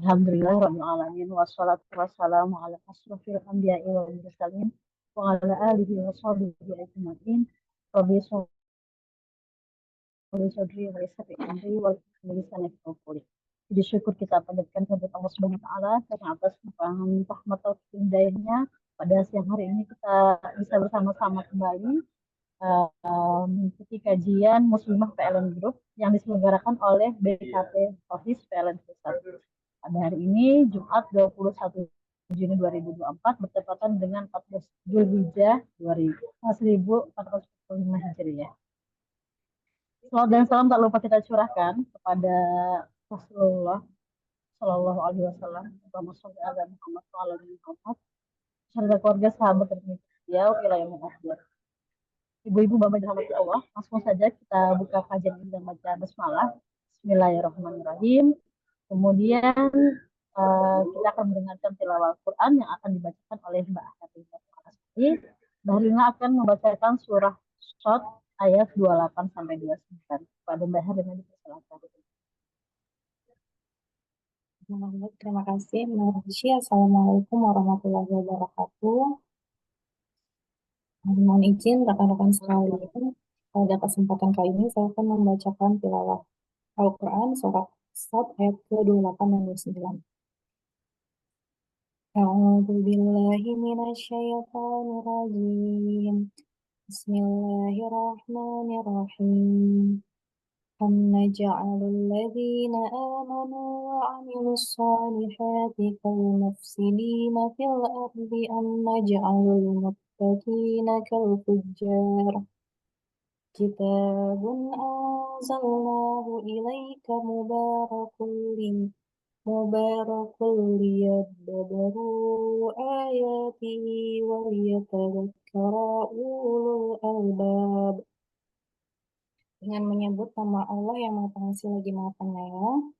Alhamdulillah alamin wassalatu wassalamu ala asrofil anbiya'i wal mursalin wa ala alihi wa sahbihi ajma'in. Rabbi sholli sodri wa yassir amri wal lisani yafqahu qawli. Jadi syukur kita panjatkan kepada Allah Subhanahu wa taala karena atas rahmat taufik hidayahnya pada siang hari ini kita bisa bersama-sama kembali mengikuti kajian Muslimah PLN Group yang diselenggarakan oleh BKT Office PLN Pusat. Pada hari ini Jumat 21 Juni 2024 bertepatan dengan 14 Zulhijjah 1445 Hijriah. Salawat dan salam tak lupa kita curahkan kepada Rasulullah Shallallahu Alaihi Wasallam, Muhammad Sallallahu Alaihi Wasallam, serta keluarga sahabat terbaik beliau wilayah mengakhir. Ibu-ibu bapak dirahmati Allah, langsung saja kita buka kajian ini dengan baca basmalah. Bismillahirrahmanirrahim. Kemudian kita akan mendengarkan tilawah Al-Quran yang akan dibacakan oleh Mbak Fatimah. Mbak Rina akan membacakan surah Shot ayat 28 sampai 29. Pada Mbak Rina dipersilakan. Terima kasih, Mbak Rizky. Assalamualaikum warahmatullahi wabarakatuh. Mohon izin rekan-rekan sekalian, pada kesempatan kali ini saya akan membacakan tilawah Al-Quran surat Sad ayat ke-28 dan 29. A'udzu billahi minasyaitonir rajim. Bismillahirrahmanirrahim. أم نجعل الذين آمنوا وعملوا الصالحات كالمفسدين في الأرض أم نجعل المتقين كالفجار كتاب أنزلناه إليك مبارك ليدبروا آياته وليتذكر أولو الألباب. Dengan menyebut nama Allah yang Maha Pengasih lagi Maha Penyayang,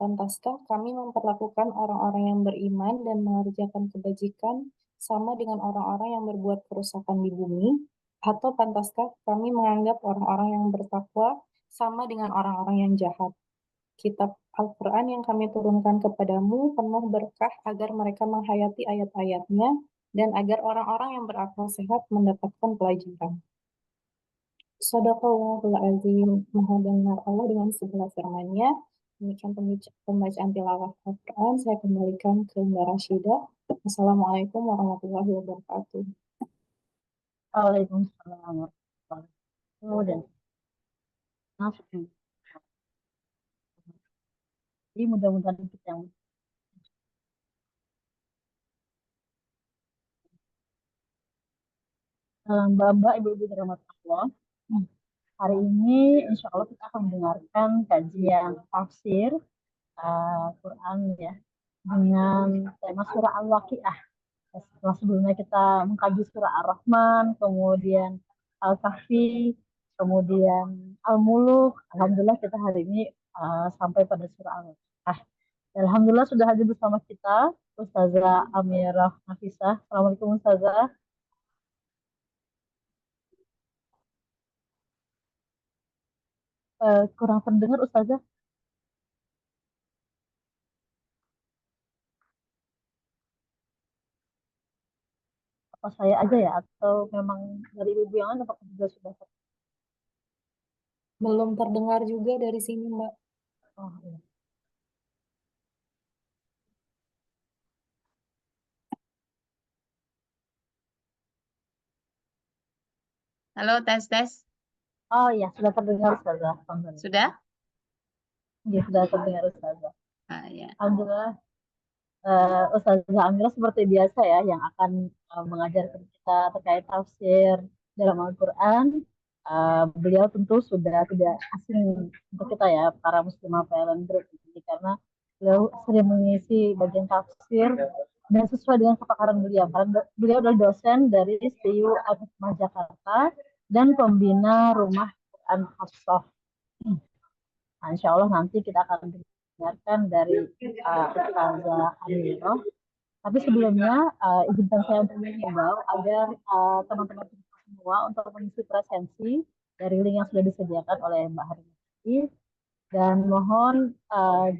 pantaskah kami memperlakukan orang-orang yang beriman dan mengerjakan kebajikan sama dengan orang-orang yang berbuat kerusakan di bumi? Atau pantaskah kami menganggap orang-orang yang bertakwa sama dengan orang-orang yang jahat? Kitab Al-Quran yang kami turunkan kepadamu penuh berkah agar mereka menghayati ayat-ayatnya dan agar orang-orang yang berakal sehat mendapatkan pelajaran. Shadaqallahul Azim. Maha benar Allah dengan segala firman-Nya. Demikian pembacaan tilawah Al-Quran. Saya kembalikan ke Mbak Rashidah. Assalamualaikum warahmatullahi wabarakatuh. Waalaikumsalam warahmatullahi wabarakatuh. Jadi mudah-mudahan kita yang Mbak-mbak, ibu-ibu dirahmati Allah. Hari ini insya Allah kita akan mendengarkan kajian tafsir Quran ya dengan tema surah Al-Waqiah. Setelah sebelumnya kita mengkaji surah Ar-Rahman, kemudian Al-Kahfi, kemudian Al-Muluk. Alhamdulillah kita hari ini sampai pada surah Al-Waqiah. Alhamdulillah sudah hadir bersama kita Ustazah Amirah Nafisah. Assalamualaikum Ustazah. Kurang terdengar Ustazah. Apa saya aja ya atau memang dari ibu yang lain apakah juga sudah Belum terdengar juga dari sini, Mbak. oh, iya. Halo, tes. Oh iya, sudah terdengar Ustazah. Alhamdulillah. Sudah? Ya, sudah terdengar Ustazah. Ya. Alhamdulillah. Ustazah Amira seperti biasa ya yang akan mengajarkan kita terkait tafsir dalam Al-Quran. Beliau tentu sudah tidak asing untuk kita ya para muslimah PLN Group ini karena beliau sering mengisi bagian tafsir dan sesuai dengan kepakaran beliau. Karena beliau adalah dosen dari STIU Al-Hikmah Jakarta dan pembina Rumah Quran Hafsah. Nah, insya Allah nanti kita akan dengarkan dari Ustazah Amira. Tapi sebelumnya izinkan saya untuk mengimbau agar teman-teman kita semua untuk mengisi presensi dari link yang sudah disediakan oleh Mbak Harini. Dan mohon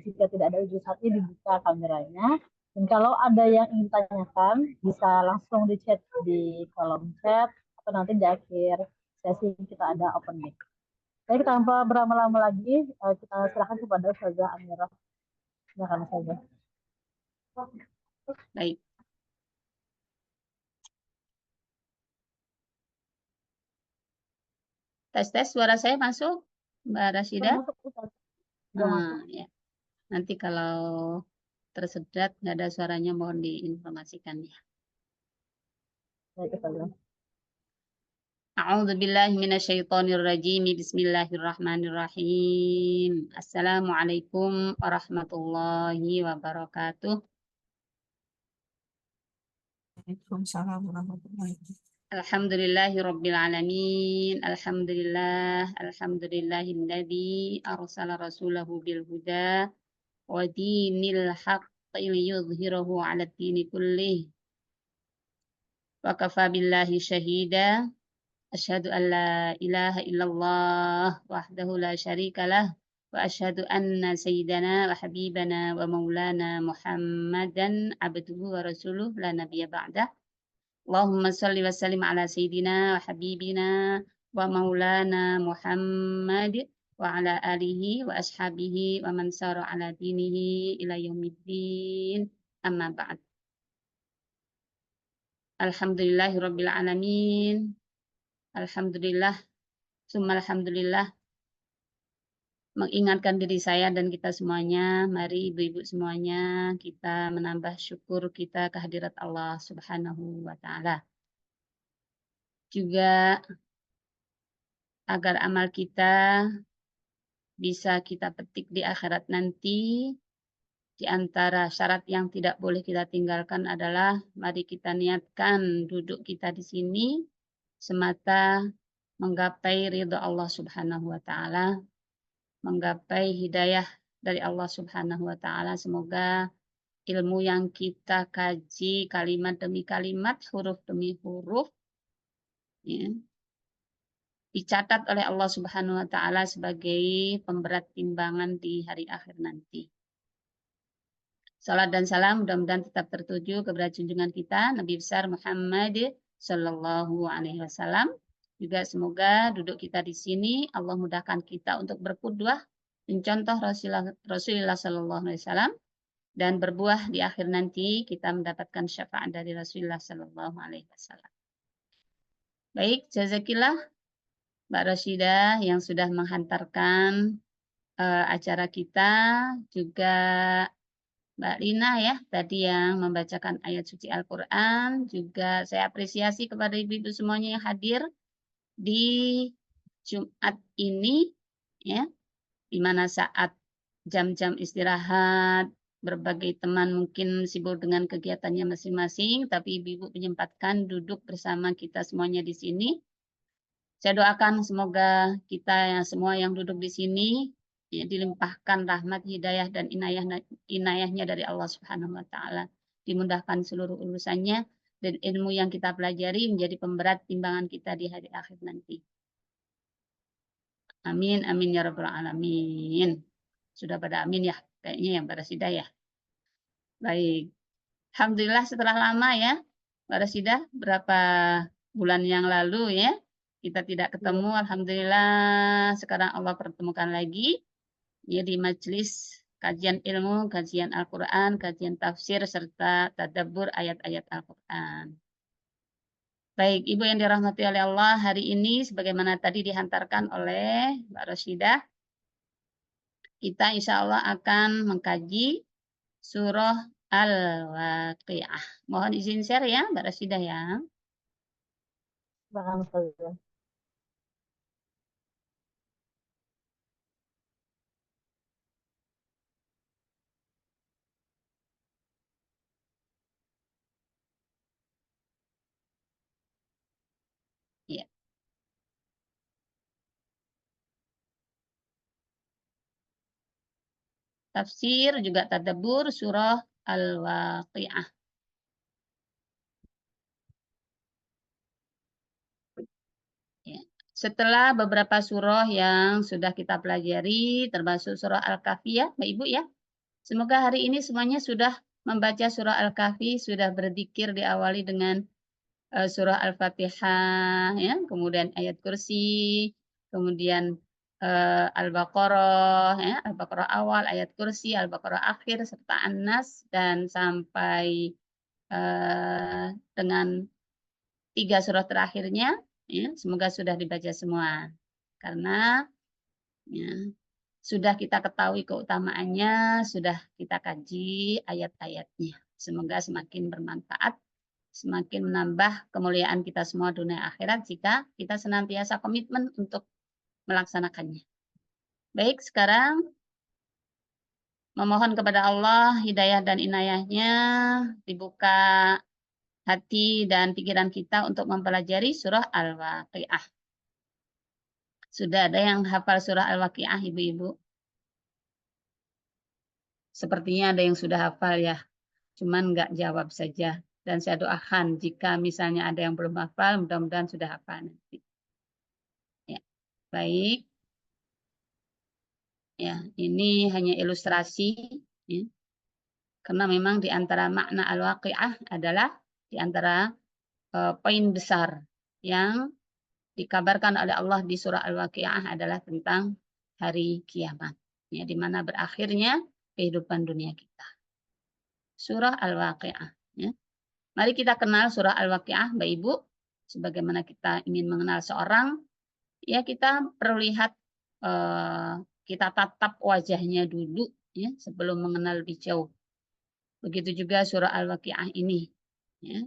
jika tidak ada ujung hati dibuka kameranya. Dan kalau ada yang ingin tanyakan, bisa langsung di chat di kolom chat atau nanti di akhir sesi kita ada open mic. Baik, tanpa berlama-lama lagi, kita serahkan kepada Ustazah Amirah. Silakan Ustazah. Baik. Tes suara saya masuk, Mbak Rasida? Masuk, Ustazah. Sudah masuk. Ya. Nanti kalau tersedat nggak ada suaranya mohon diinformasikan ya. Baik, Ustazah. A'udzu billahi minasyaitonir rajim. Bismillahirrahmanirrahim. Assalamualaikum warahmatullahi wabarakatuh. Waalaikumsalam warahmatullahi wabarakatuh. Alhamdulillahi rabbil alamin. Alhamdulillahilladzi arsala rasulahu bil huda wa dinil haqqi liyudhhirahu 'ala ad-dini kullih. Wa kafa billahi syahida. Asyhadu an la ilaha illallah wahdahu la syarika lah wa asyhadu anna sayyidana wa habibana wa maulana Muhammadan abduhu wa rasuluh la nabiyya ba'dah. Allahumma salli wa sallim ala sayyidina wa habibina wa maulana Muhammad wa ala alihi wa ashabihi wa man sara ala dinihi ila yaumiddin. Amma ba'd. Alhamdulillahi rabbil alamin. Alhamdulillah, summa alhamdulillah, mengingatkan diri saya dan kita semuanya, mari ibu-ibu semuanya, kita menambah syukur kita kehadirat Allah Subhanahu wa Ta'ala. Juga agar amal kita bisa kita petik di akhirat nanti, di antara syarat yang tidak boleh kita tinggalkan adalah mari kita niatkan duduk kita di sini semata menggapai ridha Allah Subhanahu wa Ta'ala, menggapai hidayah dari Allah Subhanahu wa Ta'ala. Semoga ilmu yang kita kaji kalimat demi kalimat, huruf demi huruf, ya, dicatat oleh Allah Subhanahu wa Ta'ala sebagai pemberat timbangan di hari akhir nanti. Salat dan salam mudah-mudahan tetap tertuju kepada junjungan kita Nabi besar Muhammad Sallallahu Alaihi Wasallam. Juga semoga duduk kita di sini Allah mudahkan kita untuk berqudwah, mencontoh Rasulullah Sallallahu Alaihi Wasallam, dan berbuah di akhir nanti kita mendapatkan syafaat dari Rasulullah Sallallahu Alaihi Wasallam. Baik, jazakillah Mbak Rasyidah yang sudah menghantarkan acara kita, juga Mbak Lina ya, tadi yang membacakan ayat suci Al-Quran. Juga saya apresiasi kepada ibu-ibu semuanya yang hadir di Jumat ini, ya, di mana saat jam-jam istirahat, berbagai teman mungkin sibuk dengan kegiatannya masing-masing, tapi ibu-ibu menyempatkan duduk bersama kita semuanya di sini. Saya doakan semoga kita semua yang duduk di sini ya, dilimpahkan rahmat, hidayah, dan inayahnya dari Allah Subhanahu wa Ta'ala. Dimudahkan seluruh urusannya, dan ilmu yang kita pelajari menjadi pemberat timbangan kita di hari akhir nanti. Amin, amin ya rabbal alamin. Sudah pada amin ya, kayaknya yang pada Rasyidah ya. Baik, alhamdulillah setelah lama ya, Mbak Rasyidah, berapa bulan yang lalu ya, kita tidak ketemu. Alhamdulillah sekarang Allah pertemukan lagi ya di majelis kajian ilmu, kajian Al-Quran, kajian tafsir, serta tadabbur ayat-ayat Al-Quran. Baik, Ibu yang dirahmati oleh Allah, hari ini sebagaimana tadi dihantarkan oleh Mbak Rasyidah, kita insya Allah akan mengkaji surah Al-Waqi'ah. Mohon izin share ya Mbak Rasyidah ya. Silakan Ustazah. Ya. Tafsir juga tadabbur surah Al-Waqi'ah. Ya. setelah beberapa surah yang sudah kita pelajari, termasuk surah Al-Kahfi ya, Mbak Ibu ya. Semoga hari ini semuanya sudah membaca surah Al-Kahfi, sudah berzikir diawali dengan surah Al-Fatihah, ya, kemudian ayat kursi, kemudian Al-Baqarah, ya, Al-Baqarah awal, ayat kursi, Al-Baqarah akhir, serta An-Nas, dan sampai dengan 3 surah terakhirnya, ya, semoga sudah dibaca semua. Karena ya, sudah kita ketahui keutamaannya, sudah kita kaji ayat-ayatnya. Semoga semakin bermanfaat, semakin menambah kemuliaan kita semua dunia akhirat jika kita senantiasa komitmen untuk melaksanakannya. Baik, sekarang memohon kepada Allah hidayah dan inayahnya, dibuka hati dan pikiran kita untuk mempelajari surah Al-Waqiah. Sudah ada yang hafal surah Al-Waqiah, Ibu-ibu? Sepertinya ada yang sudah hafal ya, cuman nggak jawab saja. Dan saya doakan jika misalnya ada yang belum hafal, mudah-mudahan sudah hafal nanti. Ya, baik. Ya, ini hanya ilustrasi, ya. Karena memang di antara makna Al-Waqiah adalah di antara poin besar yang dikabarkan oleh Allah di surah Al-Waqiah adalah tentang hari kiamat, ya, di mana berakhirnya kehidupan dunia kita. Surah Al-Waqiah. Ya. Mari kita kenal surah Al-Waqiah, Mbak Ibu. Sebagaimana kita ingin mengenal seorang, ya kita perlu lihat, kita tatap wajahnya dulu, ya, sebelum mengenal lebih jauh. Begitu juga surah Al-Waqiah ini. Ya.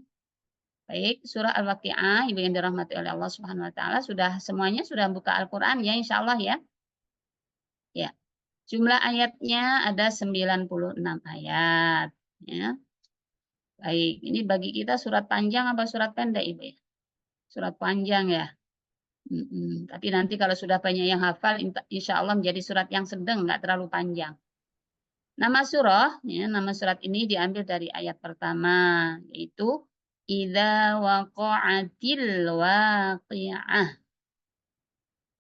Baik, surah Al-Waqiah, Ibu yang dirahmati oleh Allah Subhanahu Wa Taala, semuanya sudah buka Al-Quran ya, insya Allah ya. Ya, jumlah ayatnya ada 96 ayat. Ya. Baik, ini bagi kita surat panjang apa surat pendek, Ibu ya? Surat panjang ya. Tapi nanti kalau sudah banyak yang hafal, insya Allah menjadi surat yang sedang, nggak terlalu panjang. Nama surah, ya, nama surat ini diambil dari ayat pertama, yaitu Idza waqa'atil waqi'ah.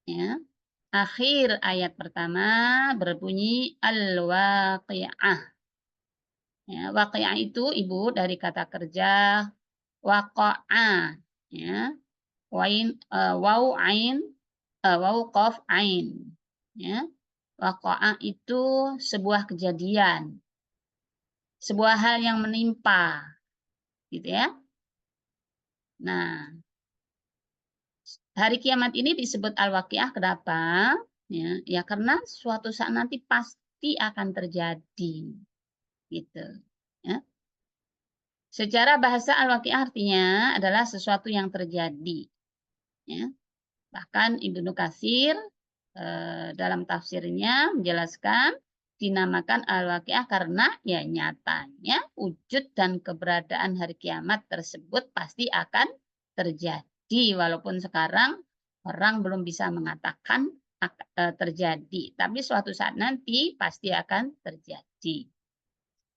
Ya. Akhir ayat pertama berbunyi al-waqi'ah. Ya, waqi'ah itu Ibu dari kata kerja waqa'a, ya. Waw ain, waw qaf ain, ya. Waqa'a itu sebuah kejadian, sebuah hal yang menimpa, gitu ya. Nah, hari kiamat ini disebut al-waqiah kenapa? Ya, ya karena suatu saat nanti pasti akan terjadi, gitu. Ya. Secara bahasa al-waqiah artinya adalah sesuatu yang terjadi. Ya. Bahkan Ibnu Katsir dalam tafsirnya menjelaskan dinamakan al-waqiah karena ya nyatanya wujud dan keberadaan hari kiamat tersebut pasti akan terjadi walaupun sekarang orang belum bisa mengatakan terjadi, tapi suatu saat nanti pasti akan terjadi.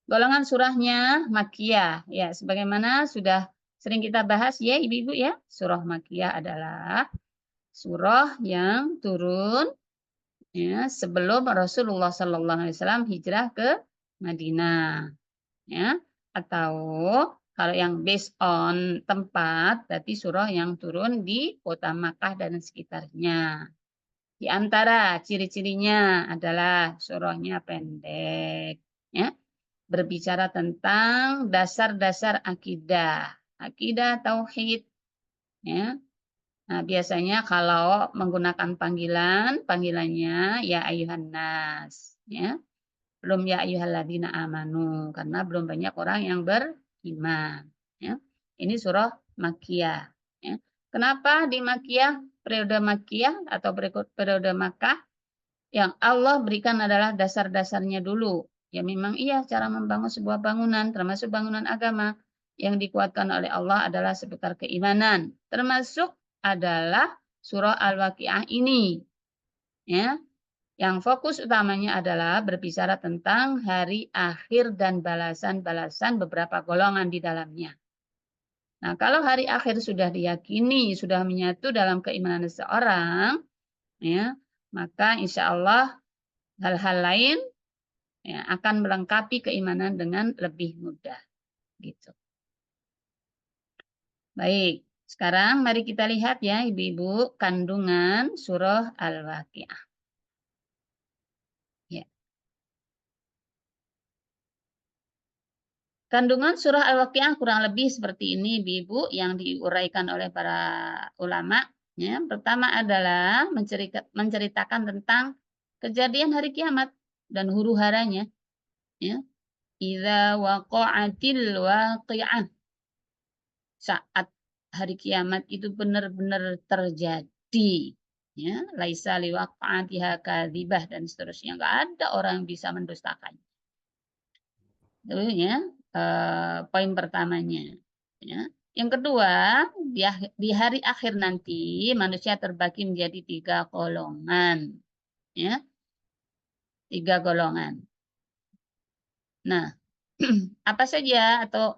Golongan surahnya Makkiyah, ya sebagaimana sudah sering kita bahas ya Ibu-ibu ya, surah Makkiyah adalah surah yang turun ya sebelum Rasulullah SAW hijrah ke Madinah, ya, atau kalau yang based on tempat berarti surah yang turun di kota Makkah dan sekitarnya. Di antara ciri-cirinya adalah surahnya pendek, ya, berbicara tentang dasar-dasar akidah, akidah tauhid, ya. Nah, biasanya kalau menggunakan panggilannya ya ayuhan nas, ya. Belum ya ayyuhalladzina amanu karena belum banyak orang yang beriman, ya. Ini surah Makkiyah, ya. Kenapa di Makkiyah, periode Makkiyah atau periode Makkah yang Allah berikan adalah dasar-dasarnya dulu. Ya memang iya cara membangun sebuah bangunan termasuk bangunan agama yang dikuatkan oleh Allah adalah seputar keimanan, termasuk adalah surah Al-Waqiah ini, ya, yang fokus utamanya adalah berbicara tentang hari akhir dan balasan-balasan beberapa golongan di dalamnya. Nah, kalau hari akhir sudah diyakini, sudah menyatu dalam keimanan seseorang, ya, maka insya Allah hal-hal lain ya, akan melengkapi keimanan dengan lebih mudah. Gitu. Baik, sekarang mari kita lihat ya Ibu-Ibu kandungan surah Al-Waqiah. Ya. Kandungan surah Al-Waqiah kurang lebih seperti ini Ibu yang diuraikan oleh para ulama. Ya, pertama adalah menceritakan tentang kejadian hari kiamat dan huru-haranya. Ya. Idza waqa'atil waqi'ah. Saat hari kiamat itu benar-benar terjadi. Ya, laisa liwaqa'atiha kadzibah dan seterusnya. Enggak ada orang yang bisa mendustakannya. Itu ya, poin pertamanya. Ya. Yang kedua, di hari akhir nanti manusia terbagi menjadi 3 golongan. Ya. 3 golongan. Nah, apa saja atau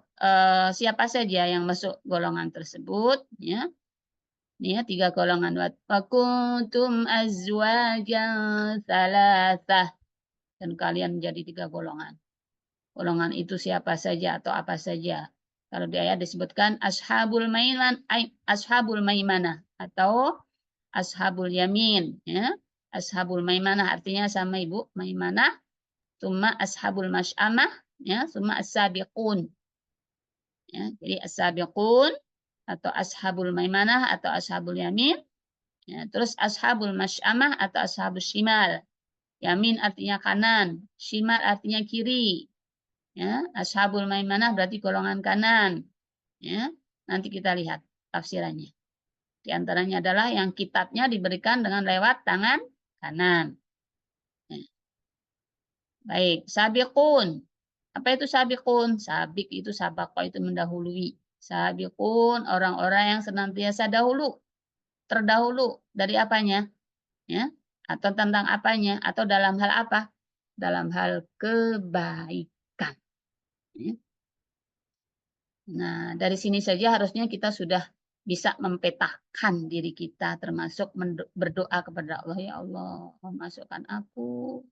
siapa saja yang masuk golongan tersebut? Ya. Ini ya 3 golongan. Wa kuntum azwajan salasah. Dan kalian menjadi 3 golongan. Golongan itu siapa saja atau apa saja. Kalau di ayat disebutkan ashabul maimanah atau ashabul yamin. Ya. Ashabul maimanah artinya sama Ibu, maimanah. Summa ashabul masy'amah. Ya. Summa as-sabiqun. Ya. Jadi as-sabiqun atau ashabul maimanah atau ashabul yamin. Ya. Terus ashabul masy'amah atau ashabul shimal. Yamin artinya kanan. Shimal artinya kiri. Ya, ashabul maimanah berarti golongan kanan. Ya, nanti kita lihat tafsirannya. Di antaranya adalah yang kitabnya diberikan dengan lewat tangan kanan. Ya. Baik, sabiqun. Apa itu sabiqun? Sabik itu sabaqo itu mendahului. Sabiqun orang-orang yang senantiasa terdahulu dari apanya? Ya, atau tentang apanya? Atau dalam hal apa? Dalam hal kebaikan. Ya. Nah, dari sini saja harusnya kita sudah bisa mempetakan diri kita, termasuk berdoa kepada Allah, ya Allah, masukkan aku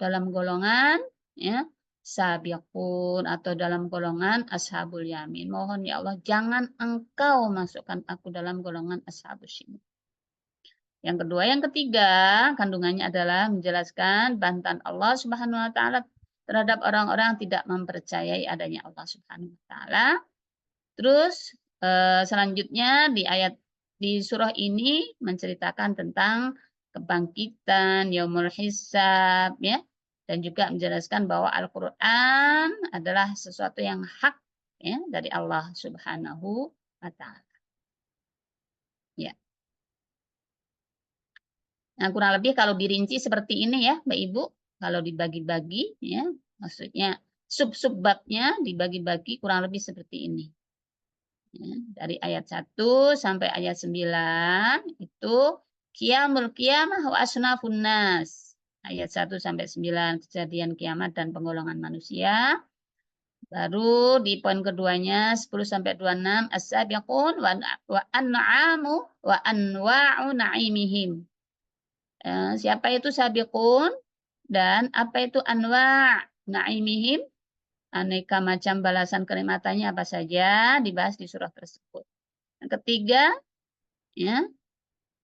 dalam golongan ya sabiqun atau dalam golongan ashabul yamin. Mohon ya Allah, jangan engkau masukkan aku dalam golongan ashabul yamin. Yang kedua, yang ketiga, kandungannya adalah menjelaskan bantahan Allah Subhanahu wa taala terhadap orang-orang yang tidak mempercayai adanya Allah Subhanahu wa taala. Terus selanjutnya di surah ini menceritakan tentang kebangkitan, yaumul hisab ya, dan juga menjelaskan bahwa Al-Qur'an adalah sesuatu yang hak ya dari Allah Subhanahu wa taala. Ya. Nah, kurang lebih kalau dirinci seperti ini ya, Mbak Ibu, kalau dibagi-bagi ya, maksudnya sub-sub babnya dibagi-bagi kurang lebih seperti ini. Ya, dari ayat 1 sampai ayat 9 itu qiyamul qiyamah wa asnafun nas. Ayat 1 sampai 9 kejadian kiamat dan penggolongan manusia. Baru di poin keduanya 10 sampai 26 as-sabiqun wa an'amu wa anwa'u na'imihim. Siapa itu sabiqun dan apa itu anwa' na'imihim? Aneka macam balasan kenikmatannya apa saja dibahas di surah tersebut. Yang ketiga, ya,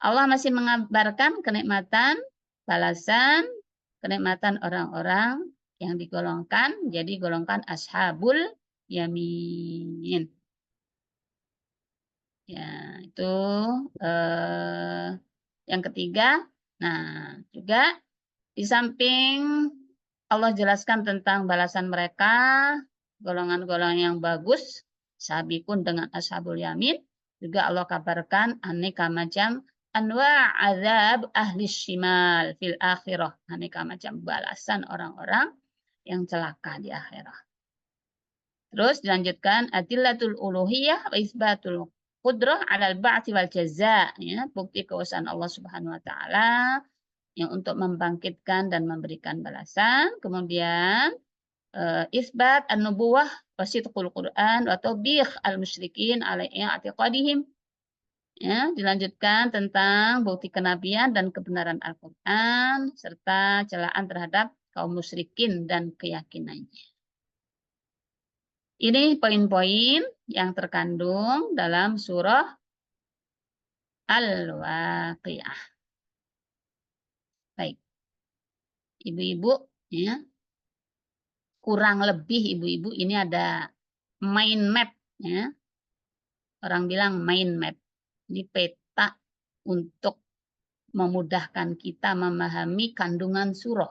Allah masih mengabarkan kenikmatan, balasan, kenikmatan orang-orang yang digolongkan, jadi golongkan ashabul yamin. Ya, itu yang ketiga. Nah, juga di samping Allah jelaskan tentang balasan mereka, golongan-golongan yang bagus, sabikun dengan ashabul yamin, juga Allah kabarkan aneka macam anwa' azab ahli shimal fil akhirah, aneka macam balasan orang-orang yang celaka di akhirat. Terus dilanjutkan adillatul uluhiyah wa isbatul qudrah 'alal ba'tsi wal jaza, ya, bukti kekuasaan Allah Subhanahu wa taala yang untuk membangkitkan dan memberikan balasan. Kemudian isbat an-nubuwah wa sidqul Qur'an wa tawbih al-musyrikin ala i'tiqadihim. Ya, dilanjutkan tentang bukti kenabian dan kebenaran Al-Qur'an serta celaan terhadap kaum musyrikin dan keyakinannya. Ini poin-poin yang terkandung dalam surah Al-Waqiah. Baik. Ibu-ibu, ya. Kurang lebih ibu-ibu ini ada mind map, ya. Orang bilang mind map. Ini peta untuk memudahkan kita memahami kandungan surah.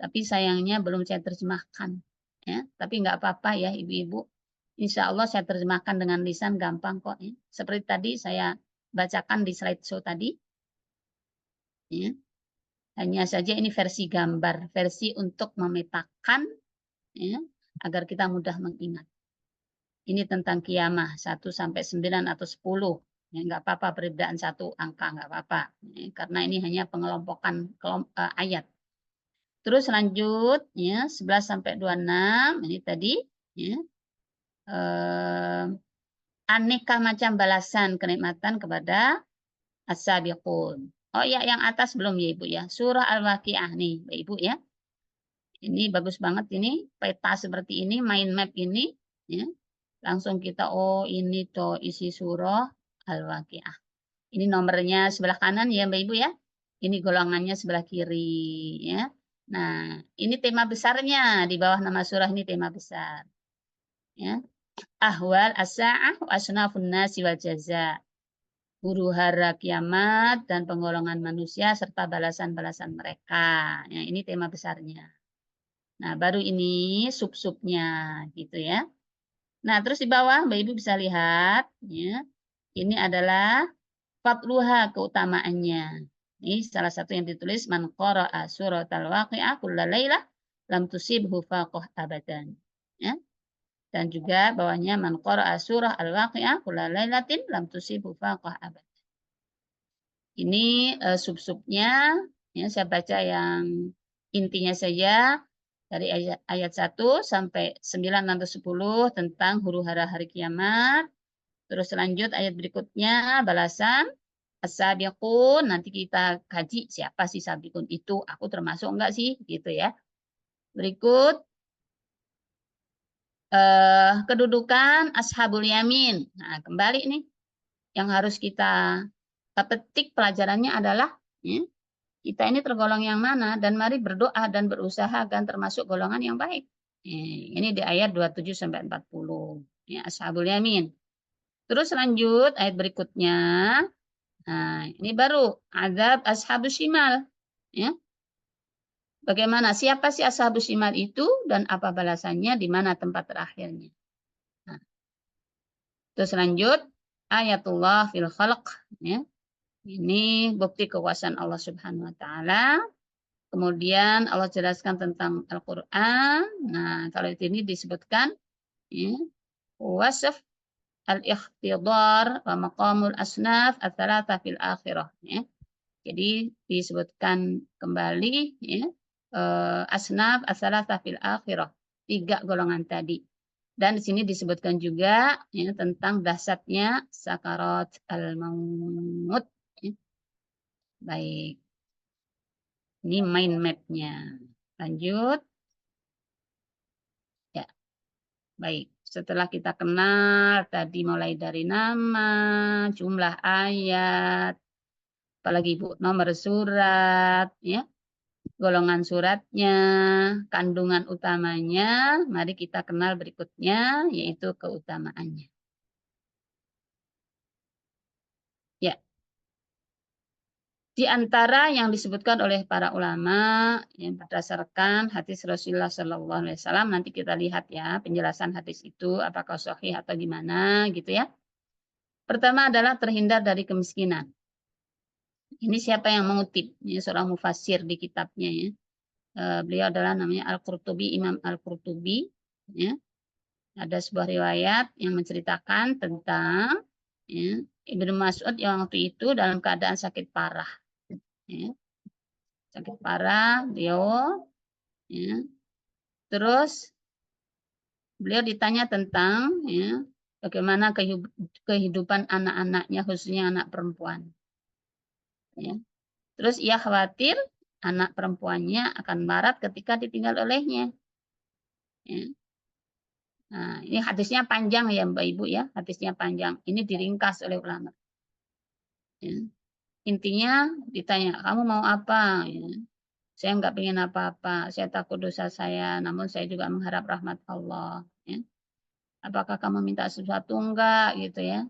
Tapi sayangnya belum saya terjemahkan. Ya. Tapi nggak apa-apa ya ibu-ibu. Insya Allah saya terjemahkan dengan lisan gampang kok. Ya. Seperti tadi saya bacakan di slideshow tadi. Ya. Hanya saja ini versi gambar, versi untuk memetakan ya, agar kita mudah mengingat. Ini tentang kiamah 1 sampai 9 atau 10. Ya, nggak apa-apa perbedaan satu angka, nggak apa-apa. Ya, karena ini hanya pengelompokan ayat. Terus lanjut ya 11 sampai 26 ini tadi ya. Aneka macam balasan kenikmatan kepada as-sabiqun. Oh ya, yang atas belum ya Ibu ya. Surah Al-Waqiah nih, Ibu ya. Ini bagus banget ini peta seperti ini, mind map ini ya. Langsung kita oh ini tuh isi surah Al-Waqiah. Ini nomornya sebelah kanan ya Mbak Ibu ya. Ini golongannya sebelah kiri ya. Nah, ini tema besarnya di bawah nama surah ini tema besar. Ya. Ahwal as-sa'ah wa asnafun nasi wal jaza. Huru-hara kiamat dan penggolongan manusia serta balasan-balasan mereka. Ya, ini tema besarnya. Nah, baru ini sub-subnya gitu ya. Nah, terus di bawah Mbak Ibu bisa lihat ya. Ini adalah fadluha keutamaannya. Ini salah satu yang ditulis man qara'a suratal waqi'ah kullalailah lam tusibhu faqah abadan. Ya. Dan juga bawahnya man qara'a surah al-waqi'ah kullalailatin lam tusibhu faqah abadan. Ini sub-subnya ya saya baca yang intinya saja dari ayat 1 sampai 9 atau 10 tentang huru-hara hari kiamat. Terus lanjut ayat berikutnya balasan as-sabiqun. Nanti kita kaji siapa sih sabiqun itu. Aku termasuk enggak sih gitu ya. Berikut kedudukan ashabul yamin. Nah, kembali nih yang harus kita petik pelajarannya adalah ya, kita ini tergolong yang mana dan mari berdoa dan berusaha agar termasuk golongan yang baik. Ini di ayat 27 sampai 40. Ya, ashabul yamin. Terus lanjut ayat berikutnya. Nah, ini baru azab ashabus shimal. Ya. Bagaimana siapa sih ashabus shimal itu dan apa balasannya di mana tempat terakhirnya. Nah, terus lanjut ayatullah fil khalq. Ya. Ini bukti kekuasaan Allah Subhanahu wa taala. Kemudian Allah jelaskan tentang Al-Qur'an. Nah, kalau ini disebutkan ya, wasf al-ikhtidar wa maqamul asnaf ats-tsalatsa fil akhirah ya. Jadi disebutkan kembali ya, asnaf ats-tsalatsa fil akhirah, 3 golongan tadi. Dan di sini disebutkan juga ya, tentang dahsyatnya sakarat al-maut. Ya. Baik. Ini mind map-nya. Lanjut. Ya. Baik. Setelah kita kenal tadi mulai dari nama, jumlah ayat, apalagi Bu, nomor surat, ya, golongan suratnya, kandungan utamanya, mari kita kenal berikutnya, yaitu keutamaannya. Ya. Di antara yang disebutkan oleh para ulama yang berdasarkan hadis Rasulullah SAW, nanti kita lihat ya penjelasan hadis itu apakah sahih atau gimana gitu ya. Pertama adalah terhindar dari kemiskinan. Ini siapa yang mengutip? Ini seorang mufassir di kitabnya ya. Beliau adalah namanya Al-Qurtubi, Imam Al-Qurtubi. Ya. Ada sebuah riwayat yang menceritakan tentang ya, Ibnu Mas'ud yang waktu itu dalam keadaan sakit parah. Ya. Sakit parah, beliau ya, Terus beliau ditanya tentang ya, bagaimana kehidupan anak-anaknya, khususnya anak perempuan. Ya. Terus ia khawatir anak perempuannya akan marah ketika ditinggal olehnya. Ya. Nah, ini hadisnya panjang ya Mbak Ibu ya, hadisnya panjang. Ini diringkas oleh ulama. Ya. Intinya ditanya, kamu mau apa? Ya. Saya nggak pengen apa-apa, saya takut dosa saya, namun saya juga mengharap rahmat Allah. Ya. Apakah kamu minta sesuatu enggak gitu ya?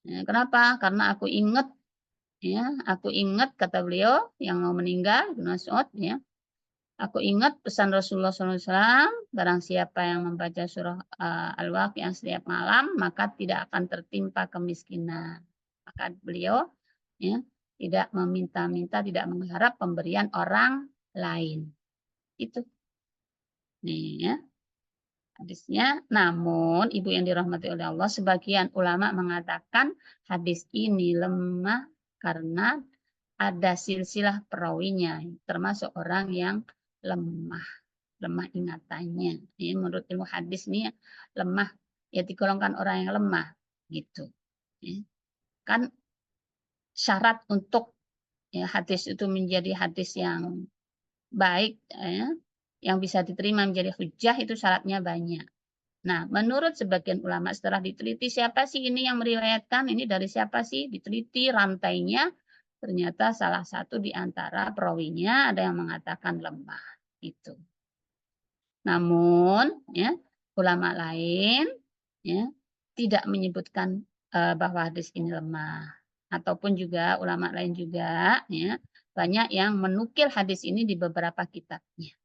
Ya, kenapa? Karena aku ingat ya, aku ingat kata beliau yang mau meninggal, Ibnu Mas'ud ya. Aku ingat pesan Rasulullah SAW, barang siapa yang membaca surah Al-Waqiah setiap malam, maka tidak akan tertimpa kemiskinan. Maka beliau ya, tidak meminta-minta, tidak mengharap pemberian orang lain. Itu nih ya hadisnya. Namun, ibu yang dirahmati oleh Allah, sebagian ulama mengatakan hadis ini lemah karena ada silsilah perawinya, termasuk orang yang lemah ingatannya. Ini menurut ilmu hadis ini lemah, ya digolongkan orang yang lemah gitu. Ya. Kan syarat untuk ya, hadis itu menjadi hadis yang baik, ya, yang bisa diterima menjadi hujah itu syaratnya banyak. Nah, menurut sebagian ulama setelah diteliti siapa sih ini yang meriwayatkan, ini dari siapa sih, diteliti rantainya, ternyata salah satu di antara perawinya ada yang mengatakan lemah. Itu. Namun, ya, ulama lain ya, tidak menyebutkan bahwa hadis ini lemah. Ataupun juga ulama lain juga ya, banyak yang menukil hadis ini di beberapa kitabnya.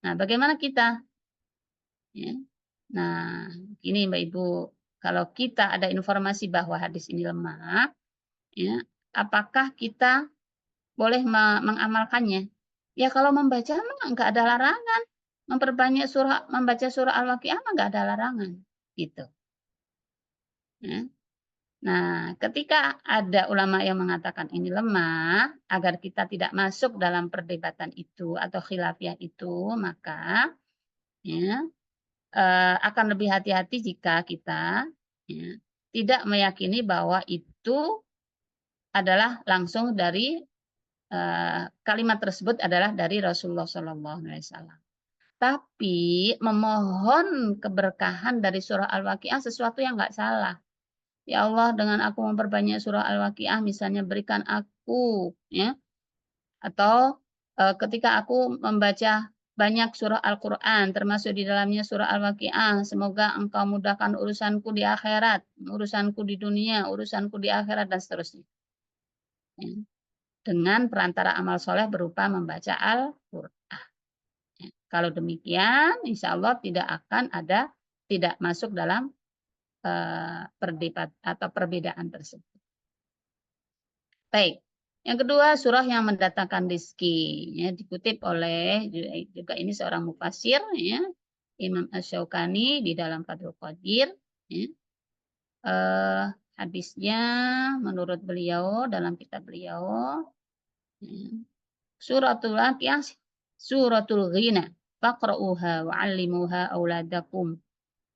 Nah, bagaimana kita? Ya. Nah, gini Mbak Ibu, kalau kita ada informasi bahwa hadis ini lemah, ya, apakah kita boleh mengamalkannya? Ya kalau membaca enggak ada larangan. Memperbanyak membaca surah Al-Waqiah enggak ada larangan. Gitu. Ya. Nah, ketika ada ulama yang mengatakan ini lemah, agar kita tidak masuk dalam perdebatan itu atau khilafiyah itu, maka ya, akan lebih hati-hati jika kita ya, tidak meyakini bahwa itu adalah langsung dari kalimat tersebut adalah dari Rasulullah SAW. Tapi memohon keberkahan dari surah Al-Waqiah sesuatu yang nggak salah. Ya Allah, dengan aku memperbanyak surah Al-Waqiah, misalnya berikan aku, ya, atau ketika aku membaca banyak surah Al-Quran, termasuk di dalamnya surah Al-Waqiah, semoga engkau mudahkan urusanku di akhirat, urusanku di dunia, urusanku di akhirat, dan seterusnya. Ya. Dengan perantara amal soleh berupa membaca Al-Quran. Ya. Kalau demikian, insya Allah tidak masuk dalam perdebat atau perbedaan tersebut. Baik. Yang kedua, surah yang mendatangkan rizki. Ya, dikutip oleh juga ini seorang mufassir, ya, Imam Asy-Syaukani di dalam Fathul Qadir. Ya. Hadisnya menurut beliau dalam kitab beliau, ya, suratul Waqiah, suratul Ghina, faqra'uha wa'allimuha auladakum.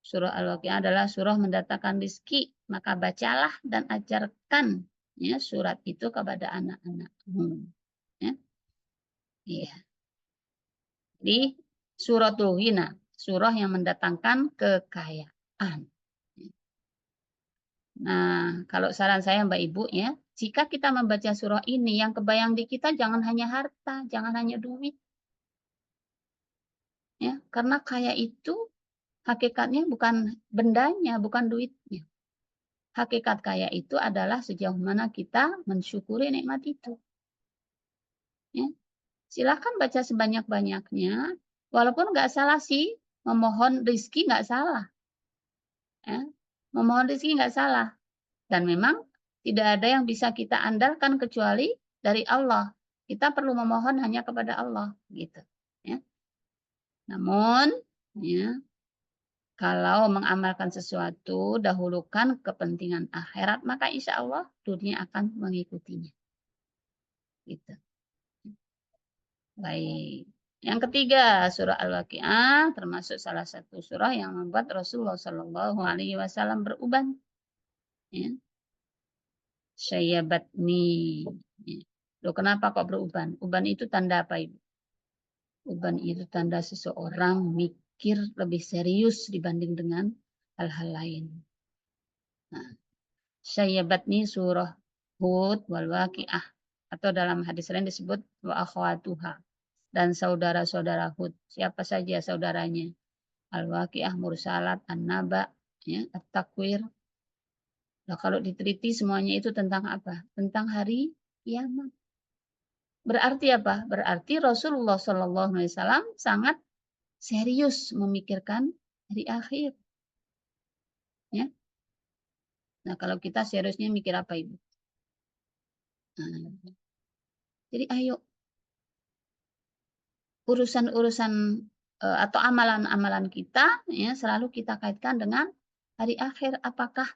Surah Al-Waqiah adalah surah mendatangkan rizki, maka bacalah dan ajarkan ya surat itu kepada anak-anakmu. Ya. Iya. Jadi suratul Ghina, surah yang mendatangkan kekayaan. Nah, kalau saran saya Mbak Ibu ya, jika kita membaca surah ini yang kebayang di kita jangan hanya harta, jangan hanya duit. Ya, karena kaya itu hakikatnya bukan bendanya, bukan duitnya. Hakikat kaya itu adalah sejauh mana kita mensyukuri nikmat itu. Ya. Silahkan baca sebanyak-banyaknya, walaupun nggak salah sih, memohon rizki nggak salah. Ya. Memohon rizki nggak salah. Dan memang tidak ada yang bisa kita andalkan kecuali dari Allah. Kita perlu memohon hanya kepada Allah. Gitu. Ya. Namun, ya, kalau mengamalkan sesuatu, dahulukan kepentingan akhirat, maka insya Allah dunia akan mengikutinya. Gitu. Baik. Yang ketiga, surah Al-Waqiah termasuk salah satu surah yang membuat Rasulullah Shallallahu Alaihi Wasallam beruban. Ya. Syayyabatni. Ya. Loh, kenapa kok beruban? Uban itu tanda apa, Ibu? Uban itu tanda seseorang mikir lebih serius dibanding dengan hal-hal lain. Nah, Syayyabatni surah Hud wal Waqiah, atau dalam hadis lain disebut wa akhwatuha, dan saudara-saudara Hud. Siapa saja saudaranya? Al-Waqiah, Mursalat, An-Naba, ya, At-Takwir. Nah, kalau diteliti semuanya itu tentang apa? Tentang hari kiamat. Berarti apa? Berarti Rasulullah SAW sangat serius memikirkan hari akhir. Ya. Nah, kalau kita seriusnya mikir apa, Ibu? Nah, jadi ayo, urusan-urusan atau amalan-amalan kita ya selalu kita kaitkan dengan hari akhir. Apakah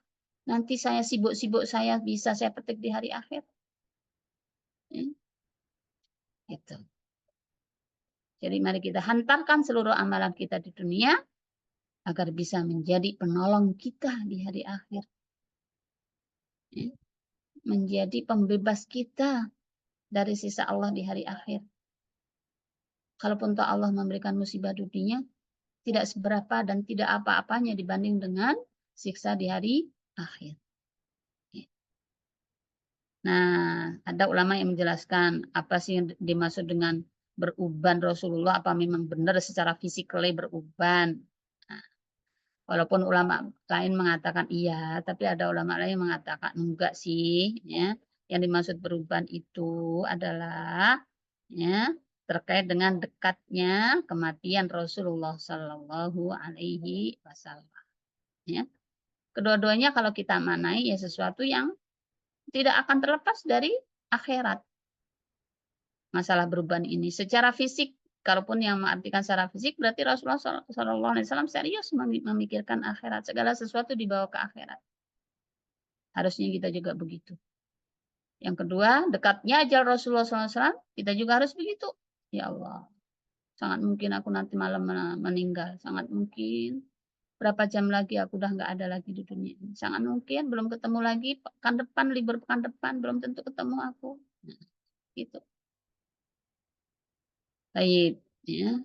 nanti saya sibuk-sibuk saya bisa saya petik di hari akhir? Ya, gitu. Jadi mari kita hantarkan seluruh amalan kita di dunia agar bisa menjadi penolong kita di hari akhir. Ya, menjadi pembebas kita dari sisa Allah di hari akhir. Kalaupun toh Allah memberikan musibah dunia, tidak seberapa dan tidak apa-apanya dibanding dengan siksa di hari akhir. Nah, ada ulama yang menjelaskan apa sih yang dimaksud dengan beruban Rasulullah, apa memang benar secara fisikly beruban. Nah, walaupun ulama lain mengatakan iya, tapi ada ulama lain yang mengatakan enggak sih. Ya. Yang dimaksud beruban itu adalah ya, terkait dengan dekatnya kematian Rasulullah Shallallahu Alaihi Wasallam. Ya. Kedua-duanya kalau kita manai ya sesuatu yang tidak akan terlepas dari akhirat. Masalah beruban ini secara fisik, kalaupun yang mengartikan secara fisik berarti Rasulullah SAW serius memikirkan akhirat, segala sesuatu dibawa ke akhirat. Harusnya kita juga begitu. Yang kedua, dekatnya ajal Rasulullah SAW, kita juga harus begitu. Ya Allah, sangat mungkin aku nanti malam meninggal, sangat mungkin berapa jam lagi aku udah nggak ada lagi di dunia ini. Sangat mungkin belum ketemu lagi pekan depan, libur pekan depan belum tentu ketemu aku. Nah, gitu. Baik, ya.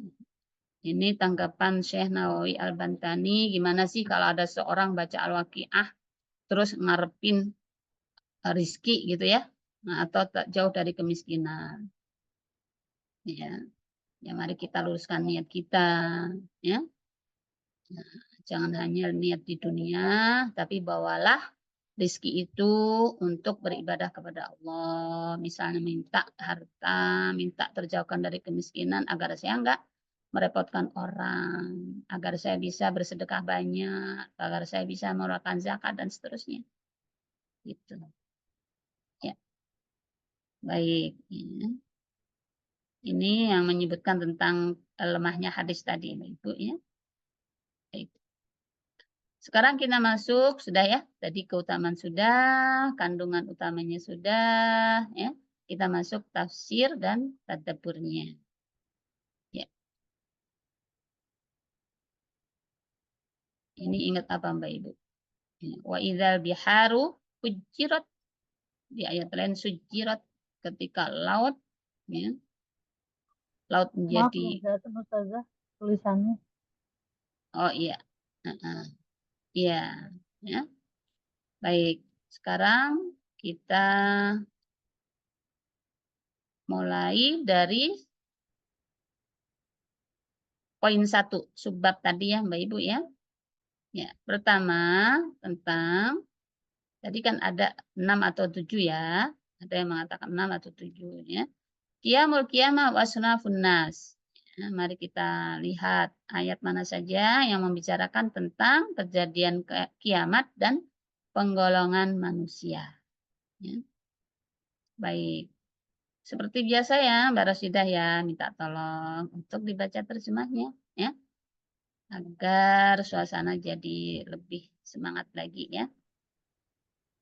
Ini tanggapan Syekh Nawawi Al-Bantani. Gimana sih kalau ada seorang baca Al-Waqiah terus ngarepin rizki gitu ya, nah, atau tak jauh dari kemiskinan. Ya, ya mari kita luruskan niat kita, ya. Nah, jangan hanya niat di dunia, tapi bawalah rizki itu untuk beribadah kepada Allah. Misalnya minta harta, minta terjauhkan dari kemiskinan agar saya enggak merepotkan orang, agar saya bisa bersedekah banyak, agar saya bisa mengeluarkan zakat dan seterusnya. Gitu. Ya, baik. Ya. Ini yang menyebutkan tentang lemahnya hadis tadi, Ibu ya. Baik. Sekarang kita masuk, sudah ya, tadi keutamaan sudah, kandungan utamanya sudah, ya. Kita masuk tafsir dan tadabburnya. Ya. Ini ingat apa Mbak Ibu? Ya. Wa idzal biharu fujirat, di ayat lain sujirat, ketika laut, ya, laut Maaf, menjadi, belum kelihatan Ustazah tulisannya. oh iya, iya, ya. Baik, sekarang kita mulai dari poin 1, subbab tadi ya Mbak Ibu ya. Ya, pertama tentang, tadi kan ada 6 atau 7 ya. Ada yang mengatakan 6 atau 7 ya. Qiyamul qiyamah wa sunafun nas. Ya, mari kita lihat ayat mana saja yang membicarakan tentang kejadian kiamat dan penggolongan manusia. Ya. Baik. Seperti biasa ya, Mbak Rasidah ya, minta tolong untuk dibaca terjemahnya ya, agar suasana jadi lebih semangat lagi ya.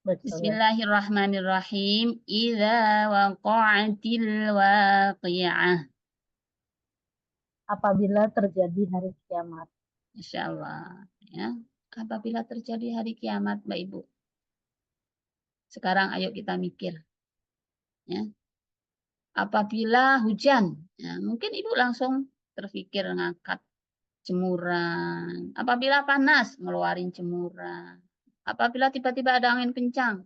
Baik, Ustazah. Bismillahirrahmanirrahim. Idza waqa'atil waqi'ah. apabila terjadi hari kiamat. Insya Allah. Ya. Apabila terjadi hari kiamat, Mbak Ibu. Sekarang ayo kita mikir. Ya. Apabila hujan, ya, mungkin Ibu langsung terpikir ngangkat jemuran. Apabila panas, ngeluarin jemuran. Apabila tiba-tiba ada angin kencang.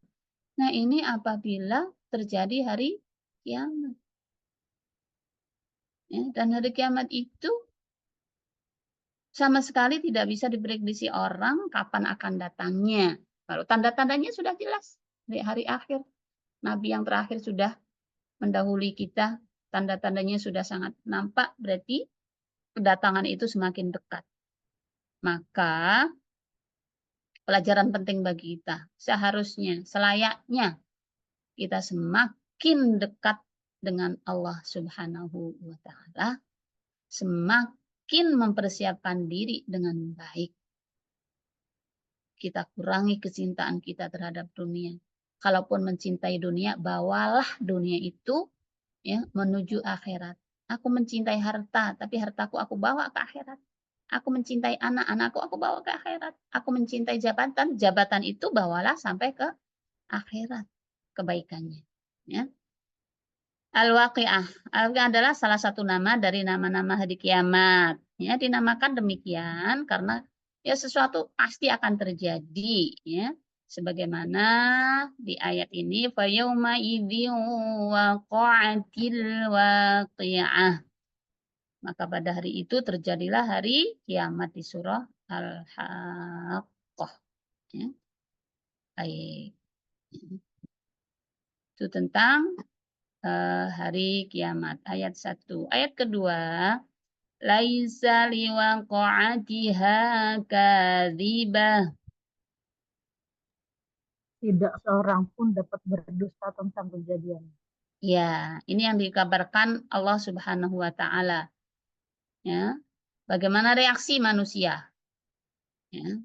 Nah, ini apabila terjadi hari kiamat. Ya, dan hari kiamat itu sama sekali tidak bisa diprediksi orang kapan akan datangnya. Kalau tanda-tandanya sudah jelas. Di hari akhir, Nabi yang terakhir sudah mendahului kita. Tanda-tandanya sudah sangat nampak, berarti kedatangan itu semakin dekat. Maka pelajaran penting bagi kita. Seharusnya, selayaknya kita semakin dekat dengan Allah Subhanahu wa Ta'ala, semakin mempersiapkan diri dengan baik. Kita kurangi kecintaan kita terhadap dunia. Kalaupun mencintai dunia, bawalah dunia itu ya menuju akhirat. Aku mencintai harta, tapi hartaku aku bawa ke akhirat. Aku mencintai anak-anakku, aku bawa ke akhirat. Aku mencintai jabatan, jabatan itu bawalah sampai ke akhirat kebaikannya. Ya. Al-Waqi'ah. Al-Waqi'ah adalah salah satu nama dari nama-nama hari kiamat. Ya, dinamakan demikian karena ya sesuatu pasti akan terjadi. Ya. Sebagaimana di ayat ini, فَيَوْمَ إِذٍ وَقَعَتِ الْوَاقِعَةِ. Maka pada hari itu terjadilah hari kiamat di surah Al-Haqqah. Ya. Baik. Itu tentang hari kiamat. Ayat 1. Ayat kedua, laisa liwaqa'atiha kadzibah. Tidak seorang pun dapat berdusta tentang kejadian. Ya, ini yang dikabarkan Allah Subhanahu wa Ta'ala. Ya, bagaimana reaksi manusia? Ya.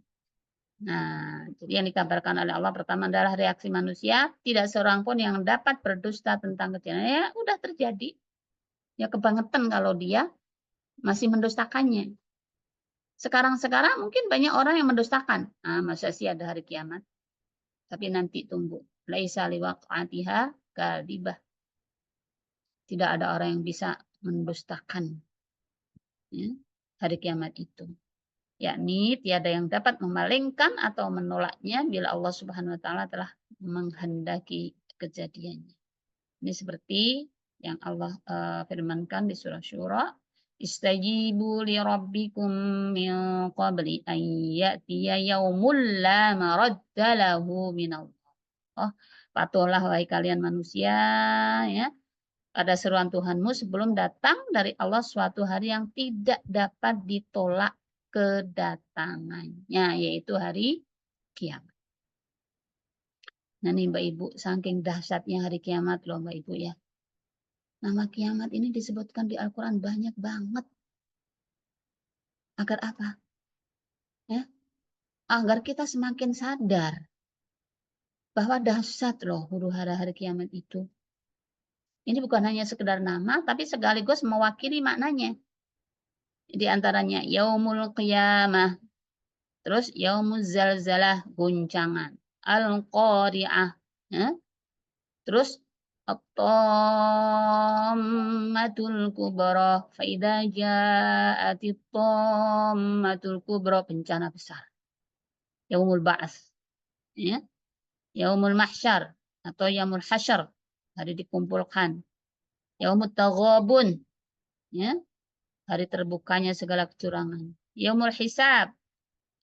Nah, jadi yang dikabarkan oleh Allah pertama adalah reaksi manusia, tidak seorang pun yang dapat berdusta tentang kejadian. Ya, udah terjadi. Ya kebangetan kalau dia masih mendustakannya. Sekarang mungkin banyak orang yang mendustakan. Ah, masa sih ada hari kiamat? Tapi nanti tunggu. Laisa liwaq'atiha kadibah. Tidak ada orang yang bisa mendustakan ya, hari kiamat itu. Yakni tiada yang dapat memalingkan atau menolaknya bila Allah Subhanahu wa Ta'ala telah menghendaki kejadiannya. Ini seperti yang Allah firmankan di surah Syura, istajibu li rabbikum min qabli an ya'tiya yaumul la maradda lahu minallah. Oh, patuhlah wahai kalian manusia ya pada seruan Tuhanmu sebelum datang dari Allah suatu hari yang tidak dapat ditolak kedatangannya, yaitu hari kiamat. Nah nih Mbak Ibu, saking dahsyatnya hari kiamat loh Mbak Ibu ya. Nama kiamat ini disebutkan di Al-Quran banyak banget. Agar apa? Ya, agar kita semakin sadar bahwa dahsyat loh huru-hara hari kiamat itu. Ini bukan hanya sekedar nama, tapi sekaligus mewakili maknanya. Di antaranya yaumul qiyamah, terus yaumuz zalzalah, guncangan, al-qari'ah, ya. Terus at-tammatul kubra, fa idza ja'atit tammatul kubra, bencana besar. Yaumul ba'ats, ya. Yaumul mahsyar atau yaumul hasyar, hari dikumpulkan. Yaumut taghabun, ya. Hari terbukanya segala kecurangan. Yaumul hisab,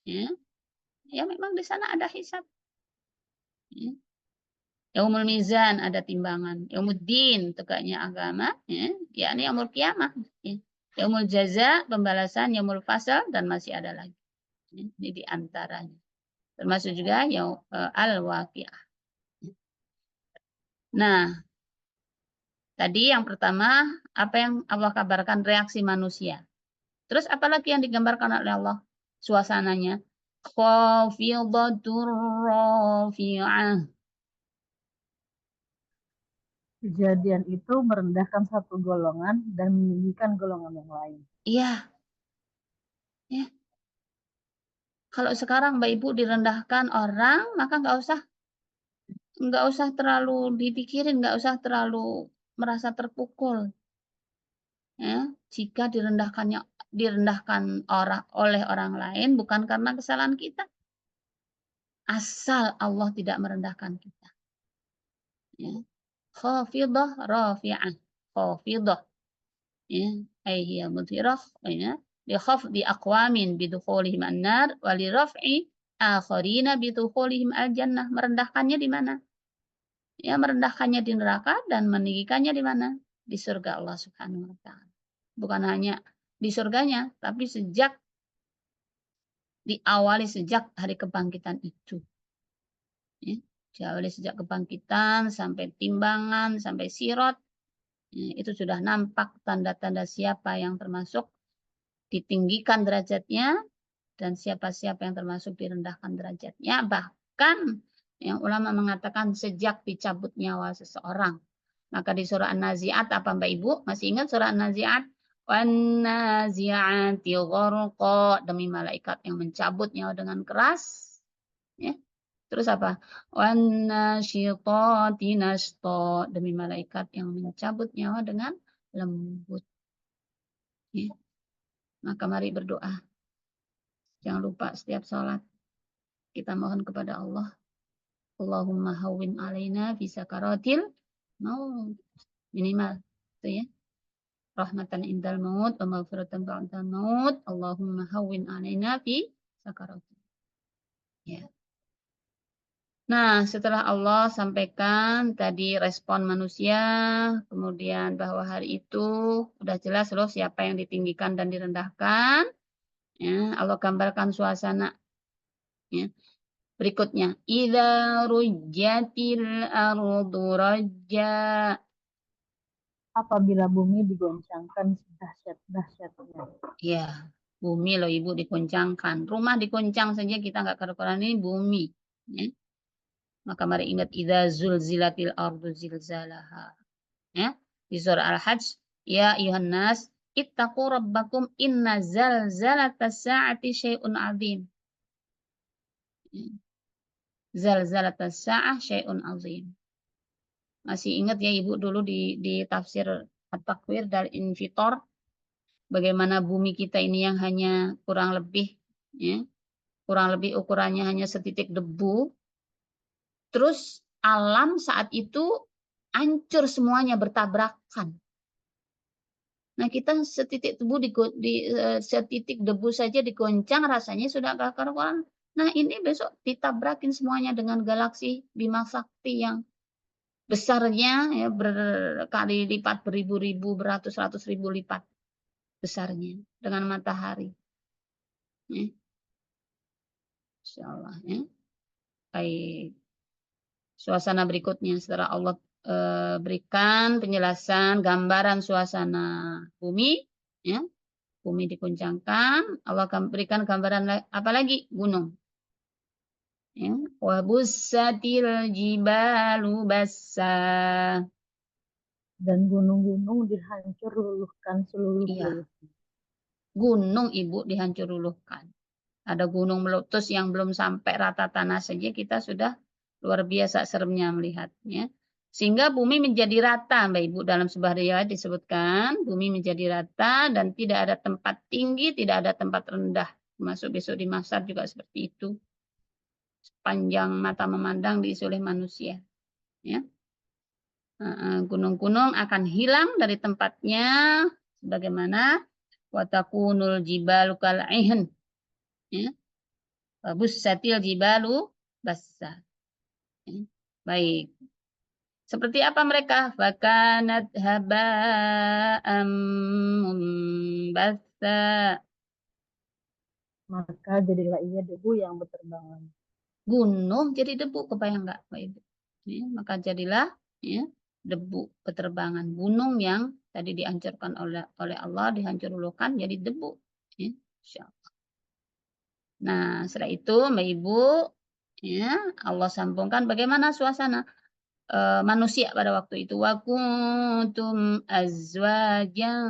ya. Ya memang di sana ada hisab. Ya. Yaumul mizan, ada timbangan. Yaumuddin, tegaknya agama. Ya, yakni yaumul kiamah. Ya. Yaumul jaza, pembalasan. Yaumul fasal, dan masih ada lagi. Ya, ini diantaranya. Termasuk juga al-waqi'ah. Nah, tadi yang pertama, apa yang Allah kabarkan reaksi manusia. Terus apalagi yang digambarkan oleh Allah? Suasananya. Khafidatur rafi'ah. Kejadian itu merendahkan satu golongan dan meninggikan golongan yang lain. Iya, ya. Kalau sekarang Mbak Ibu direndahkan orang, maka nggak usah terlalu dipikirin, nggak usah terlalu merasa terpukul. Ya, jika direndahkan oleh orang lain bukan karena kesalahan kita, asal Allah tidak merendahkan kita. Ya. Khafidah rafi'ah. Khafidah. Ya, ay hiya mudhirah, ya. Li aqwamin bidukhulihim an-nar wa li raf'i akharina bidukhulihim al-jannah. Merendahkannya di mana? Ya, merendahkannya di neraka dan meninggikannya di mana? Di surga Allah Subhanahu wa taala. Bukan hanya di surganya, tapi diawali sejak hari kebangkitan itu. Ya, diawali sejak kebangkitan sampai timbangan, sampai sirat. Ya, itu sudah nampak tanda-tanda siapa yang termasuk ditinggikan derajatnya dan siapa-siapa yang termasuk direndahkan derajatnya. Bahkan yang ulama mengatakan sejak dicabut nyawa seseorang. Maka di surah An-Nazi'at apa Mbak Ibu? Masih ingat surah An-Nazi'at? Wan-nazi'ati gharqa, demi malaikat yang mencabut nyawa dengan keras. Ya. Terus apa? Wan-nasyitati nashta, demi malaikat yang mencabut nyawa dengan lembut. Ya. Maka mari berdoa. Jangan lupa setiap sholat kita mohon kepada Allah. Allahumma hawwin alaina fi sakaratil maut. Minimal. Itu ya. Rahmatan indal maut wa maghfiratan ba'dal maut. Allahumma hawwin alaina fi sakaratil. Ya. Nah, setelah Allah sampaikan tadi respon manusia, kemudian bahwa hari itu udah jelas loh siapa yang ditinggikan dan direndahkan. Ya, Allah gambarkan suasana. Ya. Berikutnya, idza rujjatil ardu rajja. Apabila bumi digoncangkan sedahsyat-dahsyatnya. Ya, bumi loh Ibu dikoncangkan. Rumah dikoncang saja kita nggak kerukuran ini bumi. Ya. Maka mari ingat idza zulzilatil ardu zilzalaha. Ya. Di surah Al-Hajj, ya ayuhan nas ittaqu rabbakum inna zalzalatas sa'ati syai'un 'adzim. Ya. Zalzalatas sa'ah syai'un 'adzim. Masih ingat ya Ibu dulu di tafsir At-Takwir dari Infitor, bagaimana bumi kita ini yang hanya kurang lebih ya, kurang lebih ukurannya hanya setitik debu. Terus alam saat itu hancur semuanya bertabrakan. Nah, kita setitik debu saja digoncang rasanya sudah gak karuan. Nah, ini besok ditabrakin semuanya dengan galaksi Bima Sakti yang besarnya ya berkali lipat, beribu-ribu, beratus-ratus ribu lipat besarnya dengan matahari. Ya. Insya Allah ya. Baik. Suasana berikutnya setelah Allah berikan penjelasan gambaran suasana bumi, ya, bumi dikuncangkan, Allah berikan gambaran apa lagi? Gunung. Ya. Wa bussatil jibalu bassa. Dan gunung-gunung dihancur luluhkan seluruh-luruhnya. Iya. Gunung Ibu dihancur luluhkan. Ada gunung meletus yang belum sampai rata tanah saja kita sudah luar biasa seremnya melihatnya. Sehingga bumi menjadi rata, Mbak Ibu. Dalam sebuah riwayat disebutkan, bumi menjadi rata dan tidak ada tempat tinggi, tidak ada tempat rendah. Termasuk besok di Mahsyar juga seperti itu. Sepanjang mata memandang diisi oleh manusia. Ya. Gunung-gunung akan hilang dari tempatnya, sebagaimana watakunul jibalu kal'ihin. Ya. Bussatil jibalu bassa. Ya. Baik. Seperti apa mereka? Fakanat haba'am mumbatsa. Maka jadilah ia debu yang berterbangan. Gunung jadi debu, kebayang nggak Pak Ibu? Ya, maka jadilah ya, debu berterbangan. Gunung yang tadi dihancurkan oleh Allah, dihancurkan jadi debu. Ya, Insya Allah. Nah, setelah itu Mbak Ibu, ya, Allah sambungkan bagaimana suasana. manusia pada waktu itu. Wa kuntum azwajan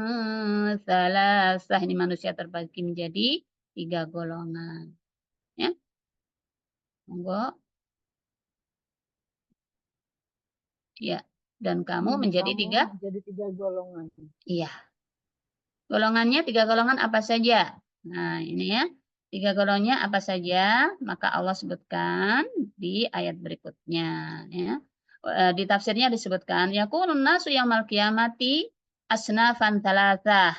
salasah. Ini manusia terbagi menjadi 3 golongan. Ya, monggo. Ya, dan kamu menjadi kamu menjadi 3 golongan. Iya. Golongannya 3 golongan apa saja? Nah, ini ya. 3 golongannya apa saja? Maka Allah sebutkan di ayat berikutnya. Ya. Di tafsirnya disebutkan, yakunun nasu yaumil qiyamati asnafan thalathah.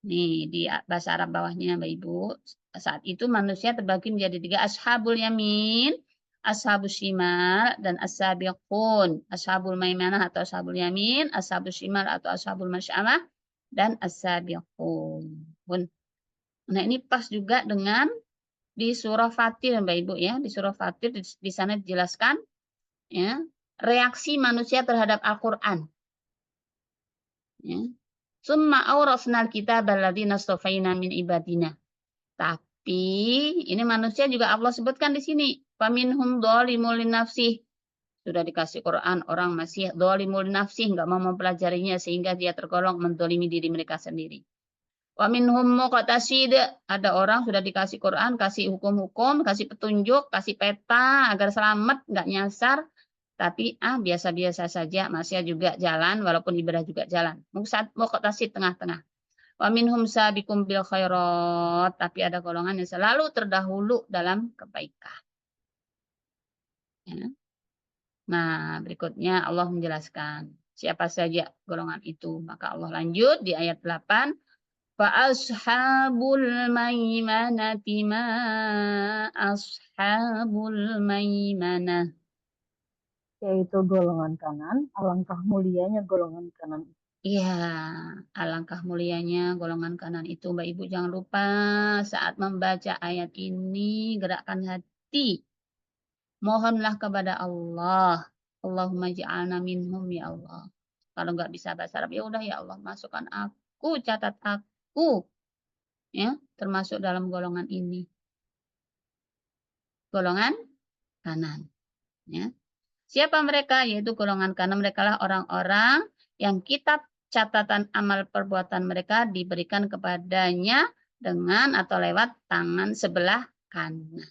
Nih, di bahasa Arab bawahnya, Mbak Ibu. Saat itu manusia terbagi menjadi 3, ashabul yamin, ashabul shimal, dan as-sabiqun. Ashabul maimanah atau ashabul yamin, ashabul shimal atau ashabul masy'amah, dan as-sabiqun. Nah, ini pas juga dengan di surah Fatir, Mbak Ibu ya. Di surah Fatir di sana dijelaskan ya, reaksi manusia terhadap Al-Qur'an. Ya. Summa awrasnal kitab alladzina astafaina min ibadina. Tapi ini manusia juga Allah sebutkan di sini. Faminhum dhalimul linafsih. Sudah dikasih Quran, orang masih dhalimul nafsih, nggak mau mempelajarinya sehingga dia tergolong mendolimi diri mereka sendiri. Wa minhum muqtasid. Ada orang sudah dikasih Quran, kasih hukum-hukum, kasih petunjuk, kasih peta agar selamat, nggak nyasar. Tapi biasa-biasa saja, masih juga jalan, walaupun ibadah juga jalan. Muqtasid tengah-tengah. Wa minhum sabiqum bil khairat. Tapi ada golongan yang selalu terdahulu dalam kebaikan. Ya. Nah, berikutnya Allah menjelaskan siapa saja golongan itu. Maka Allah lanjut di ayat 8. Fa ashabul maimanati ma ashabul maimanah. Yaitu golongan kanan, alangkah mulianya golongan kanan. Iya, alangkah mulianya golongan kanan itu. Mbak Ibu jangan lupa saat membaca ayat ini gerakkan hati. Mohonlah kepada Allah. Allahumma ja'alna minhum ya Allah. Kalau nggak bisa bahasa Arab, ya udah ya Allah, masukkan aku, catat aku. Ya, termasuk dalam golongan ini. Golongan kanan. Ya. Siapa mereka? Yaitu golongan kanan mereka lah orang-orang yang kitab catatan amal perbuatan mereka diberikan kepadanya dengan atau lewat tangan sebelah kanan.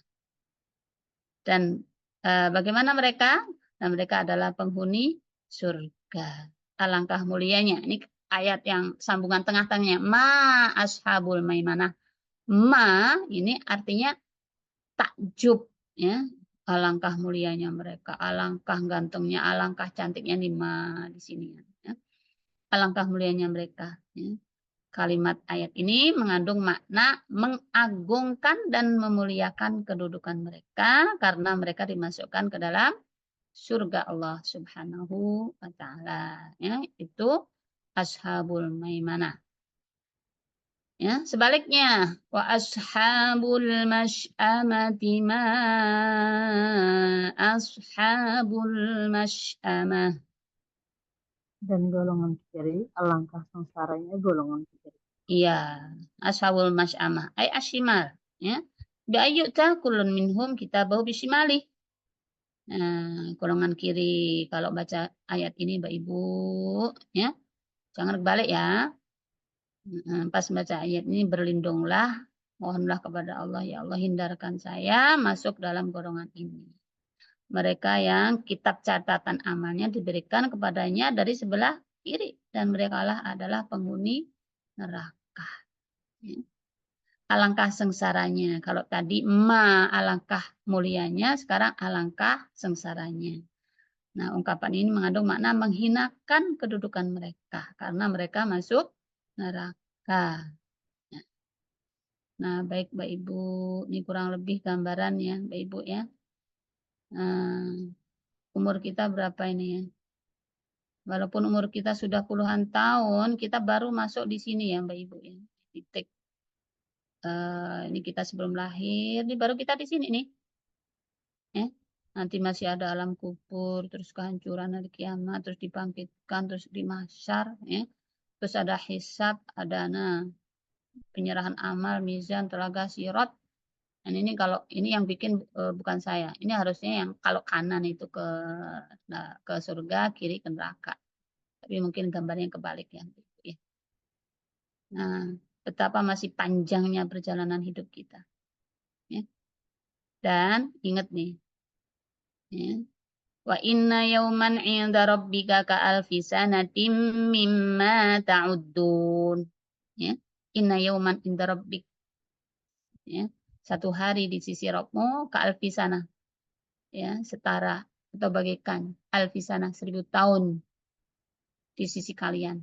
Dan bagaimana mereka? Dan mereka adalah penghuni surga. Alangkah mulianya. Ini ayat yang sambungan tengah-tengahnya. Ma ashabul maimanah. Ma ini artinya takjub. Ya. Alangkah mulianya mereka. Alangkah gantengnya, alangkah cantiknya di ma di sini. Ya. Alangkah mulianya mereka. Ya. Kalimat ayat ini mengandung makna mengagungkan dan memuliakan kedudukan mereka karena mereka dimasukkan ke dalam surga Allah Subhanahu wa taala. Ya, itu ashabul maimanah. Ya, sebaliknya wa ashabul masy'amati ma ashabul masy'amah. Dan golongan kiri, alangkah sengsaranya golongan kiri. Iya, ashabul masy'amah ay ashimal, ya. Bi ayyuta kullun minhum kitabahu bisimali. Nah, golongan kiri kalau baca ayat ini Mbak Ibu, ya. Jangan kebalik ya. Pas baca ayat ini berlindunglah, mohonlah kepada Allah, ya Allah hindarkan saya masuk dalam golongan ini. Mereka yang kitab catatan amalnya diberikan kepadanya dari sebelah kiri dan merekalah adalah penghuni neraka. Ya. Alangkah sengsaranya. Kalau tadi alangkah mulianya, sekarang alangkah sengsaranya. Nah, ungkapan ini mengandung makna menghinakan kedudukan mereka karena mereka masuk neraka. Nah, baik Mbak Ibu, ini kurang lebih gambaran ya Mbak Ibu ya. Umur kita berapa ini ya? Walaupun umur kita sudah puluhan tahun, kita baru masuk di sini ya Mbak Ibu ya. Titik. Ini kita sebelum lahir, ini baru kita di sini nih. Nanti masih ada alam kubur, terus kehancuran hari kiamat, terus dibangkitkan, terus di mahsyar, ya. Terus ada hisab, ada penyerahan amal, mizan, telaga, sirat, Dan ini kalau ini yang bikin bukan saya. Ini harusnya yang kalau kanan itu ke surga, kiri ke neraka. Tapi mungkin gambarnya kebalik ya. Nah, betapa masih panjangnya perjalanan hidup kita. Ya. Dan ingat nih, ya, wa inna yauman 'inda rabbika ka alfi sanatin mimma ta'uddun. Ya. Inna yauman 'inda rabbik. Ya. Satu hari di sisi Rabbmu ka alfi sana. Ya, setara atau bagaikan alfi sana 1000 tahun di sisi kalian.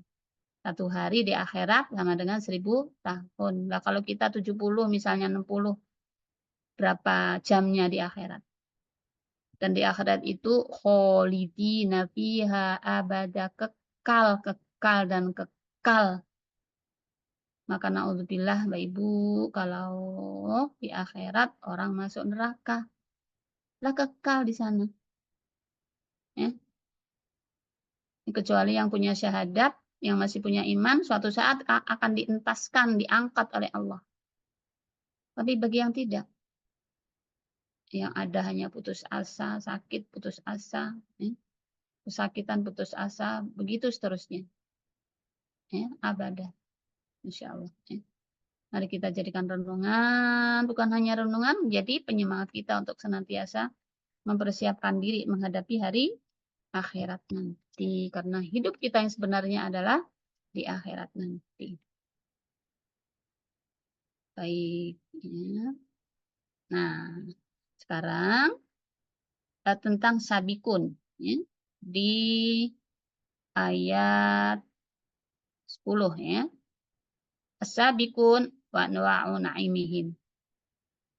Satu hari di akhirat sama dengan 1000 tahun. Nah, kalau kita 70 misalnya 60, berapa jamnya di akhirat? Dan di akhirat itu kholidina fiha abada, kekal, kekal dan kekal. Maka naudzubillah Mbak Ibu, kalau di akhirat orang masuk neraka, lah kekal di sana. Ya. Kecuali yang punya syahadat, yang masih punya iman, suatu saat akan dientaskan, diangkat oleh Allah. Tapi bagi yang tidak, yang ada hanya putus asa, sakit, putus asa, kesakitan, putus asa, begitu seterusnya. Ya, abada, insya Allah. Ya. Mari kita jadikan renungan, bukan hanya renungan, menjadi penyemangat kita untuk senantiasa mempersiapkan diri menghadapi hari akhirat nanti. Karena hidup kita yang sebenarnya adalah di akhirat nanti. Baik. Ya. Nah, sekarang tentang sabikun. Ya. Di ayat 10 ya. As-sabikun wa anwa'u na'imihim.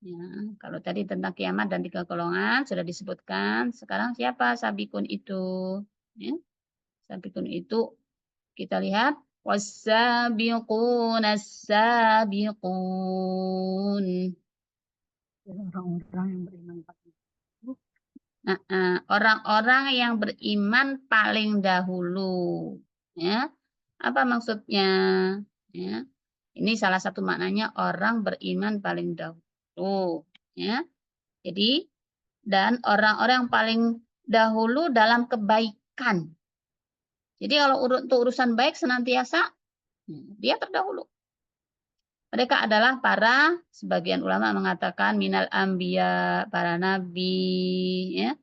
Ya, kalau tadi tentang kiamat dan 3 golongan sudah disebutkan. Sekarang siapa sabikun itu? Ya, sabikun itu kita lihat was-sabiqun as-sabiqun. Orang-orang yang beriman paling Orang-orang yang beriman paling dahulu. Ya, apa maksudnya? Ya, ini salah satu maknanya orang beriman paling dahulu. Ya, jadi dan orang-orang yang paling dahulu dalam kebaikan. Jadi kalau untuk urusan baik senantiasa dia terdahulu. Mereka adalah para, sebagian ulama mengatakan minal anbiya, para nabi, ya.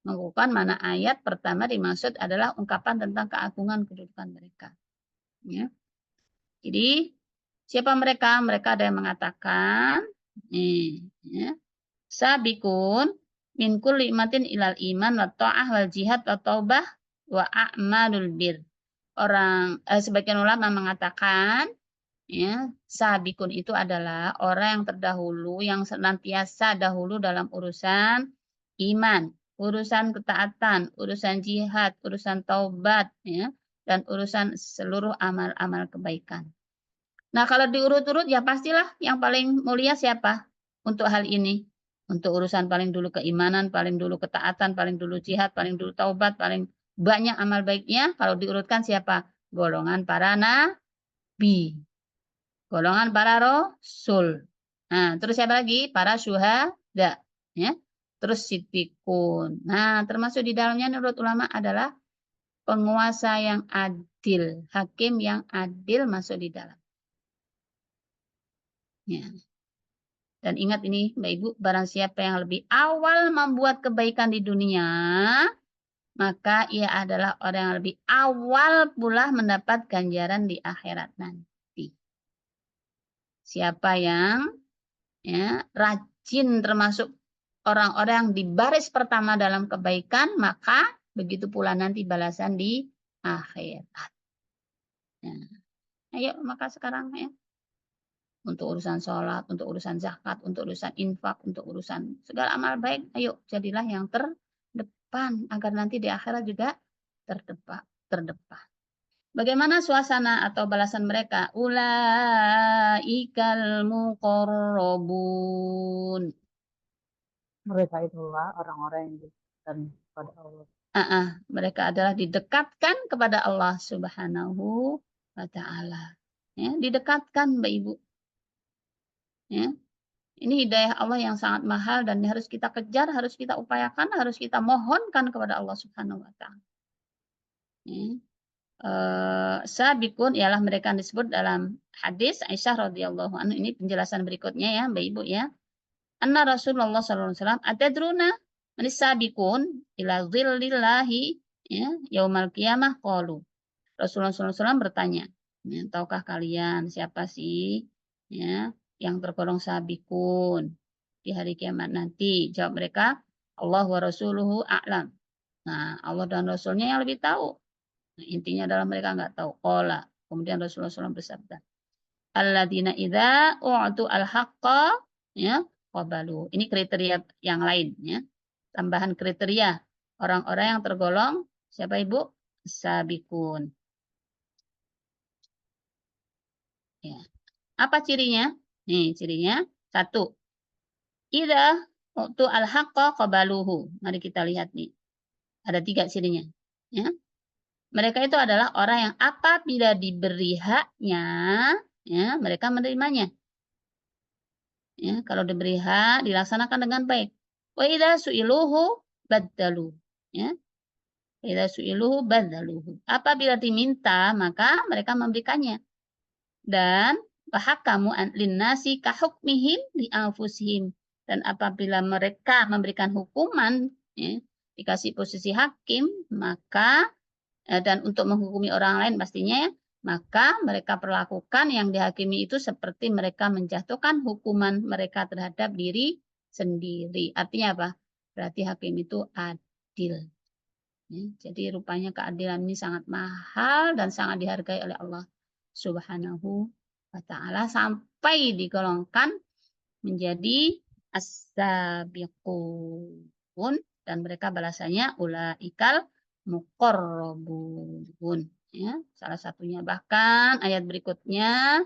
Mengukuhkan mana ayat pertama dimaksud adalah ungkapan tentang keagungan kedudukan mereka. Ya. Jadi siapa mereka? Mereka ada yang mengatakan, ya, sabikun min kulli imatin ilal iman wa ta'ah wal jihad wa taubah wa a'malul bir. Sebagian ulama mengatakan ya, sabikun itu adalah orang yang terdahulu yang senantiasa dahulu dalam urusan iman, urusan ketaatan, urusan jihad, urusan taubat ya, dan urusan seluruh amal-amal kebaikan. Nah, kalau diurut-urut ya pastilah yang paling mulia siapa untuk hal ini? Untuk urusan paling dulu keimanan, paling dulu ketaatan, paling dulu jihad, paling dulu taubat, paling banyak amal baiknya. Kalau diurutkan siapa? Golongan para nabi. Golongan para rasul. Nah, terus siapa lagi? Para syuhada. Ya. Terus siddiqun. Nah, termasuk di dalamnya menurut ulama adalah penguasa yang adil. Hakim yang adil masuk di dalam. Ya. Dan ingat ini Mbak Ibu, barang siapa yang lebih awal membuat kebaikan di dunia, maka ia adalah orang yang lebih awal pula mendapat ganjaran di akhirat nanti. Siapa yang ya, rajin termasuk orang-orang yang di baris pertama dalam kebaikan, maka begitu pula nanti balasan di akhirat. Ya. Ayo, maka sekarang ya. Untuk urusan sholat, untuk urusan zakat, untuk urusan infak, untuk urusan segala amal baik, ayo jadilah yang terdepan agar nanti di akhirat juga terdepan. Bagaimana suasana atau balasan mereka? Ulaikal muqarrabun. mereka itulah orang-orang yang didekatkan kepada Allah. Mereka adalah didekatkan kepada Allah Subhanahu wa Ta'ala. Ya, didekatkan Mbak Ibu. Ya. Ini hidayah Allah yang sangat mahal dan harus kita kejar, harus kita upayakan, harus kita mohonkan kepada Allah Subhanahu wa taala. Sabiqun ialah mereka yang disebut dalam hadis Aisyah radhiyallahu anha. Ini penjelasan berikutnya ya, Mbak Ibu ya. Anna Rasulullah sallallahu alaihi wasallam atadruna man sabiqun ila dhillillahi ya yaumal qiyamah qalu. Rasulullah sallallahu alaihi wasallam bertanya, ya, tahukah kalian siapa sih ya yang tergolong sabiqun di hari kiamat nanti? Jawab mereka, Allah wa rasuluhu a'lam. Nah, Allah dan Rasulnya yang lebih tahu. Nah, intinya adalah mereka nggak tahu. Qala. Kemudian Rasulullah SAW bersabda, alladzina idza u'tu al-haqqa ya qabalu. Ini kriteria yang lain ya. Tambahan kriteria orang-orang yang tergolong siapa Ibu? Sabiqun. Ya. Apa cirinya? Nih, cirinya satu. Idza u'tu al-haqqa qabaluhu. Mari kita lihat nih. Ada 3 cirinya. Ya. Mereka itu adalah orang yang apabila diberi haknya, ya, mereka menerimanya. Ya, kalau diberi hak dilaksanakan dengan baik. Wa idza su'iluhu baddalu. Ya. Wa idza su'iluhu baddaluhu. Apabila diminta, maka mereka memberikannya. Dan wahakamu linnasi kahukmihim li anfusihim. Dan apabila mereka memberikan hukuman, ya, dikasih posisi hakim, maka dan untuk menghukumi orang lain pastinya, maka mereka perlakukan yang dihakimi itu seperti mereka menjatuhkan hukuman mereka terhadap diri sendiri. Artinya apa? Berarti hakim itu adil. Ya, jadi rupanya keadilan ini sangat mahal dan sangat dihargai oleh Allah Subhanahu wa ta'ala sampai digolongkan menjadi as-sabiqun dan mereka balasannya ulaikal muqarrabun ya salah satunya bahkan ayat berikutnya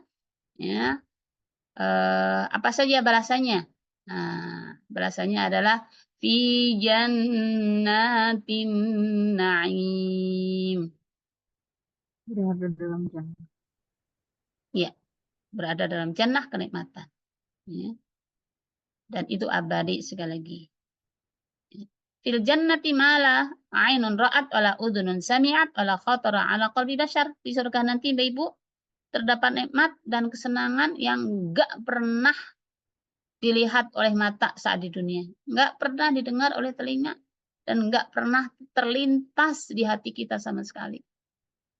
ya apa saja balasannya. Nah, balasannya adalah fi jannatin na'im. Berada dalam jannah. Ya, berada dalam jannah kenikmatan. Ya. Dan itu abadi sekali lagi. Fil jannati mala ainun ra'at wala udhunun sami'at wala khatara ala qalbi bashar. Di surga nanti Bapak Ibu terdapat nikmat dan kesenangan yang enggak pernah dilihat oleh mata saat di dunia, enggak pernah didengar oleh telinga dan enggak pernah terlintas di hati kita sama sekali.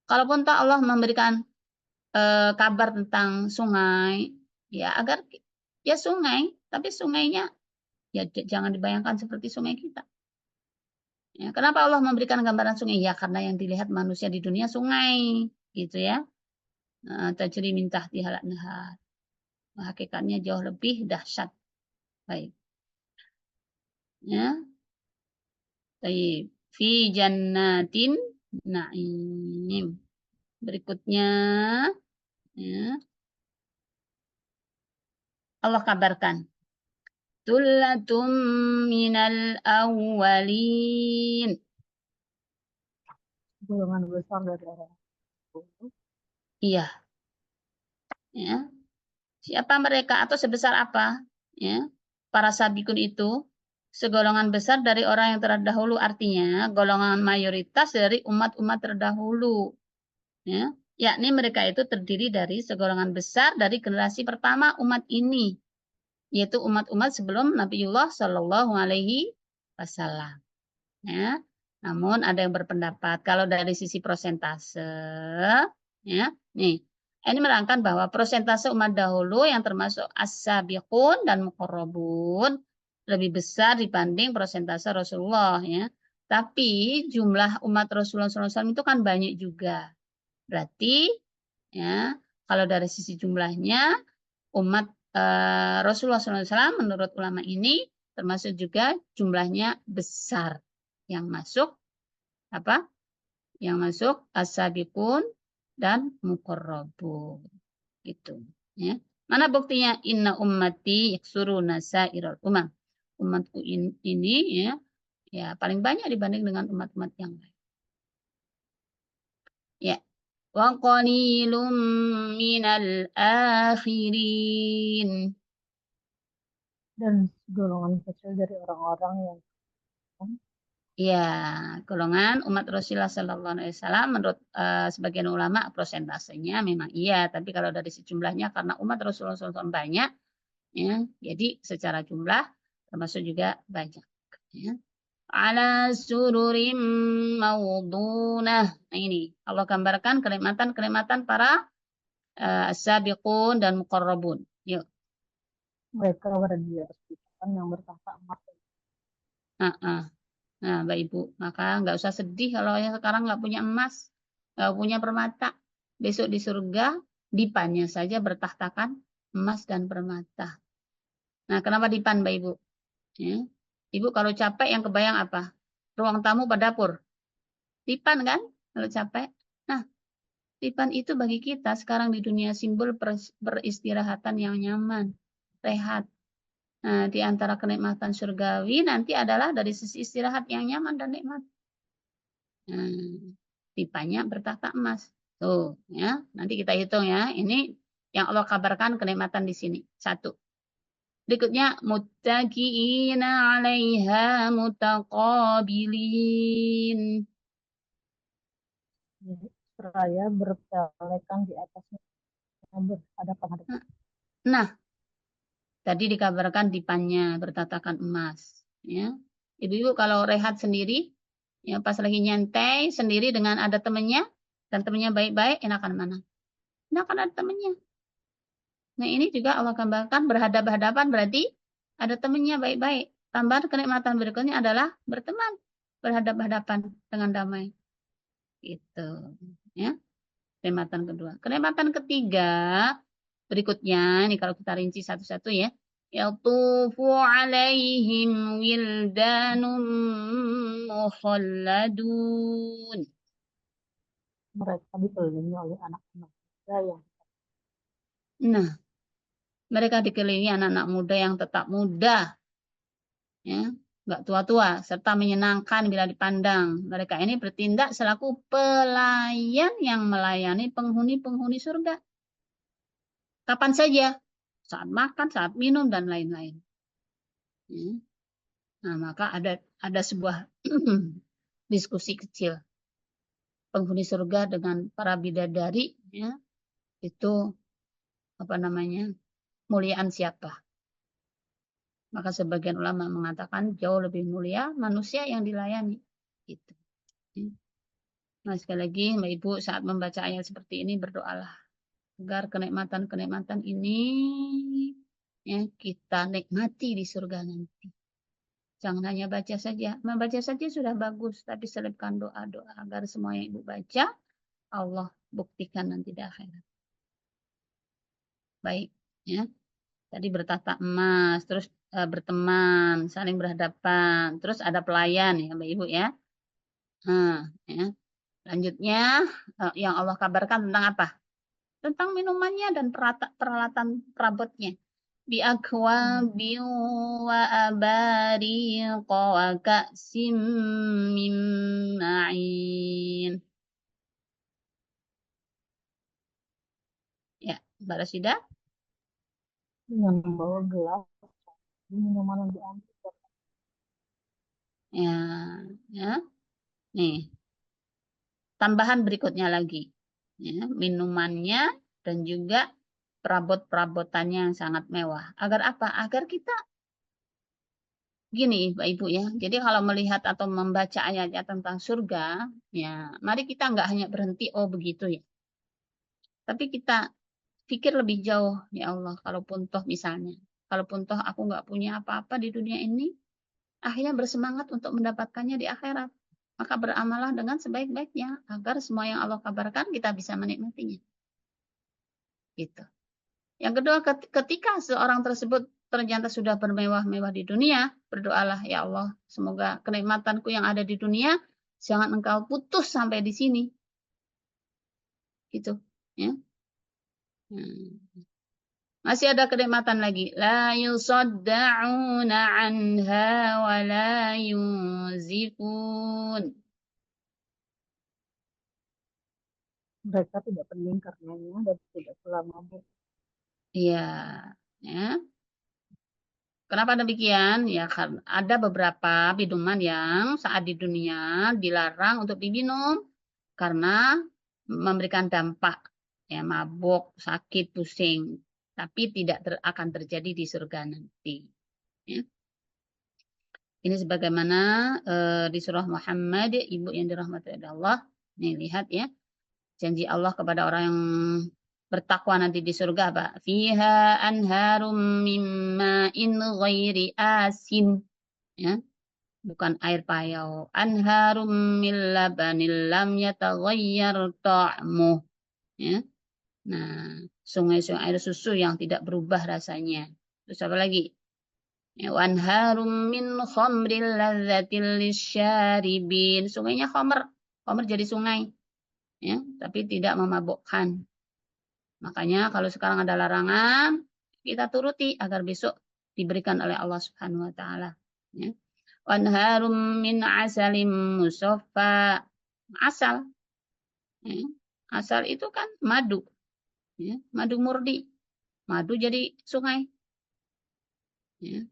Kalaupun tak Allah memberikan kabar tentang sungai, ya agar ya sungai, tapi sungainya ya jangan dibayangkan seperti sungai kita. Ya, kenapa Allah memberikan gambaran sungai? Ya karena yang dilihat manusia di dunia sungai, gitu ya. Tajri min tahtihal anhar. Hakikatnya jauh lebih dahsyat. Baik. Ya. Baik. Fi jannatin na'im. Berikutnya ya. Allah kabarkan. Tullatum minal awwalin. Golongan besar dari orang. Iya. Ya. Siapa mereka atau sebesar apa? Ya. Para sabikun itu segolongan besar dari orang yang terdahulu, artinya golongan mayoritas dari umat-umat terdahulu. Ya. Yakni mereka itu terdiri dari segolongan besar dari generasi pertama umat ini, yaitu umat-umat sebelum Nabiullah Shallallahu Alaihi Wasallam. Ya. Namun ada yang berpendapat kalau dari sisi persentase, ya, nih, ini menerangkan bahwa persentase umat dahulu yang termasuk as-sabiqun dan muqarrabun lebih besar dibanding persentase Rasulullah, ya. Tapi jumlah umat Rasulullah SAW itu kan banyak juga. Berarti, ya, kalau dari sisi jumlahnya umat Rasulullah SAW menurut ulama ini termasuk juga jumlahnya besar. Yang masuk apa? Yang masuk as-sabiqun dan muqarrabun. Gitu, ya. Mana buktinya? Inna ummati yaksuruna sa'iral umam. Umatku ini ya paling banyak dibanding dengan umat-umat yang lain. Ya. Wa qalilum minal akhirin. Dan golongan kecil dari orang-orang yang Ya, golongan umat Rasulullah Sallallahu Alaihi Wasallam menurut sebagian ulama prosentasenya memang iya, tapi kalau dari sejumlahnya karena umat Rasulullah SAW banyak, ya, jadi secara jumlah termasuk juga banyak. Ya. Ala sururim maudunah. Nah ini Allah gambarkan kenikmatan-kenikmatan para sabiqun dan muqarrabun. Yuk. mereka berada di atas pikiran yang bertahta emas. Uh -uh. Nah, Mbak Ibu, maka nggak usah sedih kalau yang sekarang nggak punya emas, nggak punya permata. Besok di surga, dipannya saja bertahtakan emas dan permata. Nah, kenapa dipan, Mbak Ibu? Ya. Ibu kalau capek yang kebayang apa? Ruang tamu pada dapur. Dipan kan kalau capek. Nah, dipan itu bagi kita sekarang di dunia simbol peristirahatan yang nyaman, rehat. Nah, di antara kenikmatan surgawi nanti adalah dari sisi istirahat yang nyaman dan nikmat. Pipanya bertahta emas. Tuh, ya. Nanti kita hitung ya. Ini yang Allah kabarkan kenikmatan di sini. Satu. Berikutnya muttaqiina 'alaiha mutaqabilin. Seraya bertelekan di atasnya berhadapan-hadapan. Nah, tadi dikabarkan dipannya bertatakan emas. Ya. Ibu-ibu kalau rehat sendiri, ya pas lagi nyantai sendiri dengan ada temannya, dan temannya baik-baik, enakan mana? Enakan ada temannya. Nah ini juga Allah gambarkan berhadapan-hadapan berarti ada temannya baik-baik. Tambahan kenikmatan berikutnya adalah berteman, berhadapan-hadapan dengan damai. Gitu. Ya, kenikmatan kedua. Kenikmatan ketiga berikutnya, ini kalau kita rinci satu-satu ya. Yatufu alaihim wildanum mukhalladun. Mereka dikelilingi oleh anak-anak muda yang Nah, mereka dikelilingi anak-anak muda yang tetap muda, ya, nggak tua-tua, serta menyenangkan bila dipandang. Mereka ini bertindak selaku pelayan yang melayani penghuni-penghuni surga. Kapan saja, saat makan, saat minum, dan lain-lain. Ya. Nah, maka ada sebuah diskusi kecil. Penghuni surga dengan para bidadari, ya, itu apa namanya, muliaan siapa? Maka sebagian ulama mengatakan jauh lebih mulia manusia yang dilayani. Gitu. Nah, sekali lagi, Mbak Ibu, saat membaca ayat seperti ini, berdoalah agar kenikmatan-kenikmatan ini ya, kita nikmati di surga nanti. Jangan hanya baca saja. Membaca saja sudah bagus, tapi selipkan doa-doa agar semua yang Ibu baca, Allah buktikan nanti di akhirat. Baik, ya. Tadi bertata emas, terus berteman, saling berhadapan, terus ada pelayan ya, Mbak Ibu ya. Nah, ya. Lanjutnya yang Allah kabarkan tentang apa? Tentang minumannya dan peralatan perabotnya. Bi akwabin wa abariqa wa ka'sim min ma'in. Ya, Mbak Rasida. dengan membawa gelas minuman yang diambil. Ya, ya. Nih, tambahan berikutnya lagi. Ya, minumannya dan juga perabot-perabotannya yang sangat mewah. Agar apa? Agar kita gini, Pak Ibu ya. Jadi kalau melihat atau membaca ayat-ayat tentang surga, ya, mari kita nggak hanya berhenti, oh begitu ya. Tapi kita pikir lebih jauh, ya Allah, kalaupun toh misalnya, kalaupun toh aku nggak punya apa-apa di dunia ini, akhirnya bersemangat untuk mendapatkannya di akhirat. Maka beramalah dengan sebaik-baiknya, agar semua yang Allah kabarkan kita bisa menikmatinya. Gitu. Yang kedua, ketika seorang tersebut ternyata sudah bermewah-mewah di dunia, berdoalah, ya Allah, semoga kenikmatanku yang ada di dunia jangan engkau putus sampai di sini. Gitu, ya. Masih ada kenikmatan lagi. La yusadda'una anha wa la yunzifun. Mereka tidak pening karenanya dan tidak pula mabuk. Iya, ya. Kenapa demikian? Ya, karena ada beberapa minuman yang saat di dunia dilarang untuk diminum karena memberikan dampak, ya, mabuk, sakit, pusing, tapi tidak akan terjadi di surga nanti. Ya. Ini sebagaimana di surah Muhammad, ibu yang dirahmati oleh Allah. Nih lihat ya, janji Allah kepada orang yang bertakwa nanti di surga apa? Fiha anharum mimma in ghairi asin. Ya, bukan air payau. Anharum min labanil lam yataghayyar ta'muh. Ya. Nah, sungai-sungai air susu yang tidak berubah rasanya. Terus apa lagi? Ya, wanharum min khamril ladzatil lisyaribin. Sungainya khamr. Khamr jadi sungai. Ya, tapi tidak memabukkan. Makanya kalau sekarang ada larangan, kita turuti agar besok diberikan oleh Allah Subhanahu wa taala. Ya. Wanharum min asalim musaffa. Asal. Ya. Asal itu kan madu. Ya. Madu murni. Madu jadi sungai. Ya.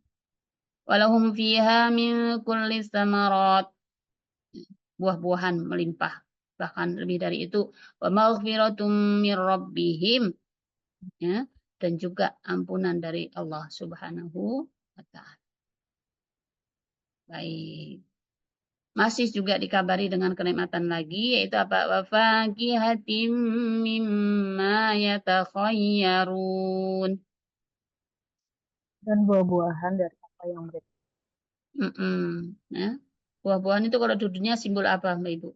Walahum fiha min kulli samarat. Buah-buahan melimpah. Bahkan lebih dari itu. Wa maghfiratum min rabbihim. Ya. Dan juga ampunan dari Allah Subhanahu wa ta'ala. Baik. Masih juga dikabari dengan kenikmatan lagi, yaitu apa? Wa faqihatim mimma yatakhayyarun. Dan buah-buahan dari apa yang mereka. Ya. Buah-buahan itu kalau di dunia simbol apa, Mbak Ibu?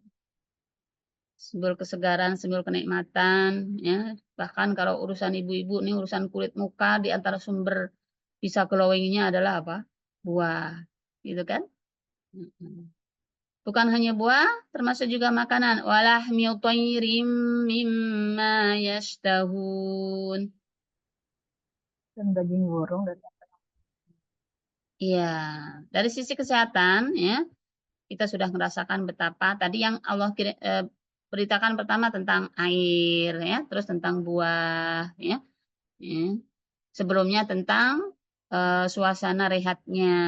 Simbol kesegaran, simbol kenikmatan, ya. Bahkan kalau urusan ibu-ibu nih, urusan kulit muka, di antara sumber bisa glowing-nya adalah apa? Buah, gitu kan? Bukan hanya buah, termasuk juga makanan. Walahmi thayrim mimma yashtahun. Dan daging burung dari apa. Iya, dari sisi kesehatan, ya, kita sudah merasakan betapa tadi yang Allah beritakan pertama tentang air, ya, terus tentang buah, ya. Sebelumnya tentang suasana rehatnya,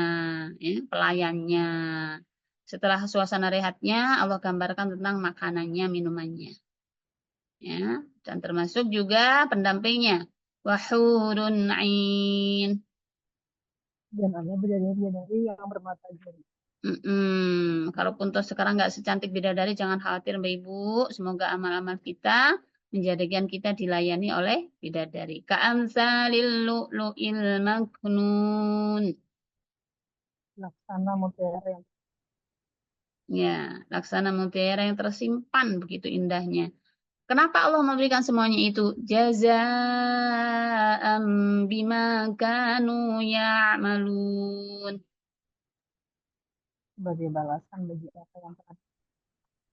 ya, pelayannya. Setelah suasana rehatnya, Allah gambarkan tentang makanannya, minumannya. Ya, dan termasuk juga pendampingnya. Wahurun ain. Dan ada bidadari-bidadari yang bermata biru. Kalaupun toh sekarang nggak secantik bidadari, jangan khawatir Mbak Ibu. Semoga amal-amal kita menjadikan kita dilayani oleh bidadari. Ka'amsalil lu'lu'il maknun. Laksana mutiara yang Ya, laksana mutiara yang tersimpan begitu indahnya. Kenapa Allah memberikan semuanya itu? Jazaa'am bima kanu ya'malun. sebagai balasan bagi apa yang telah.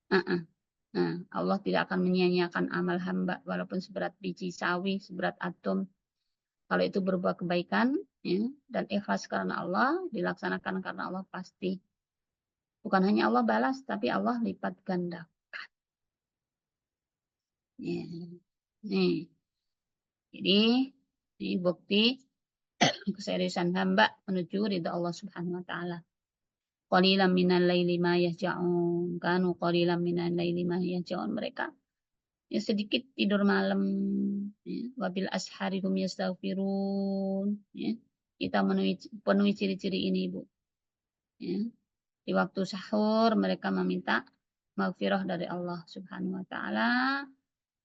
Uh-uh. Nah, Allah tidak akan menyia-nyiakan amal hamba walaupun seberat biji sawi, seberat atom. Kalau itu berbuat kebaikan, ya, dan ikhlas karena Allah, dilaksanakan karena Allah pasti. Bukan hanya Allah balas, tapi Allah lipat ganda. Ya. Nih. Jadi, ini bukti keseriusan hamba menuju ridha Allah Subhanahu wa taala. Qalilan minal laili ma yahja'un. Kanu qalilan minal laili ma yahja'un. Mereka ya sedikit tidur malam, ya. Wabil ashari hum yastaghfirun, ya. Kita penuhi ciri-ciri ini, Bu. Ya. Di waktu sahur mereka meminta maghfirah dari Allah Subhanahu wa taala.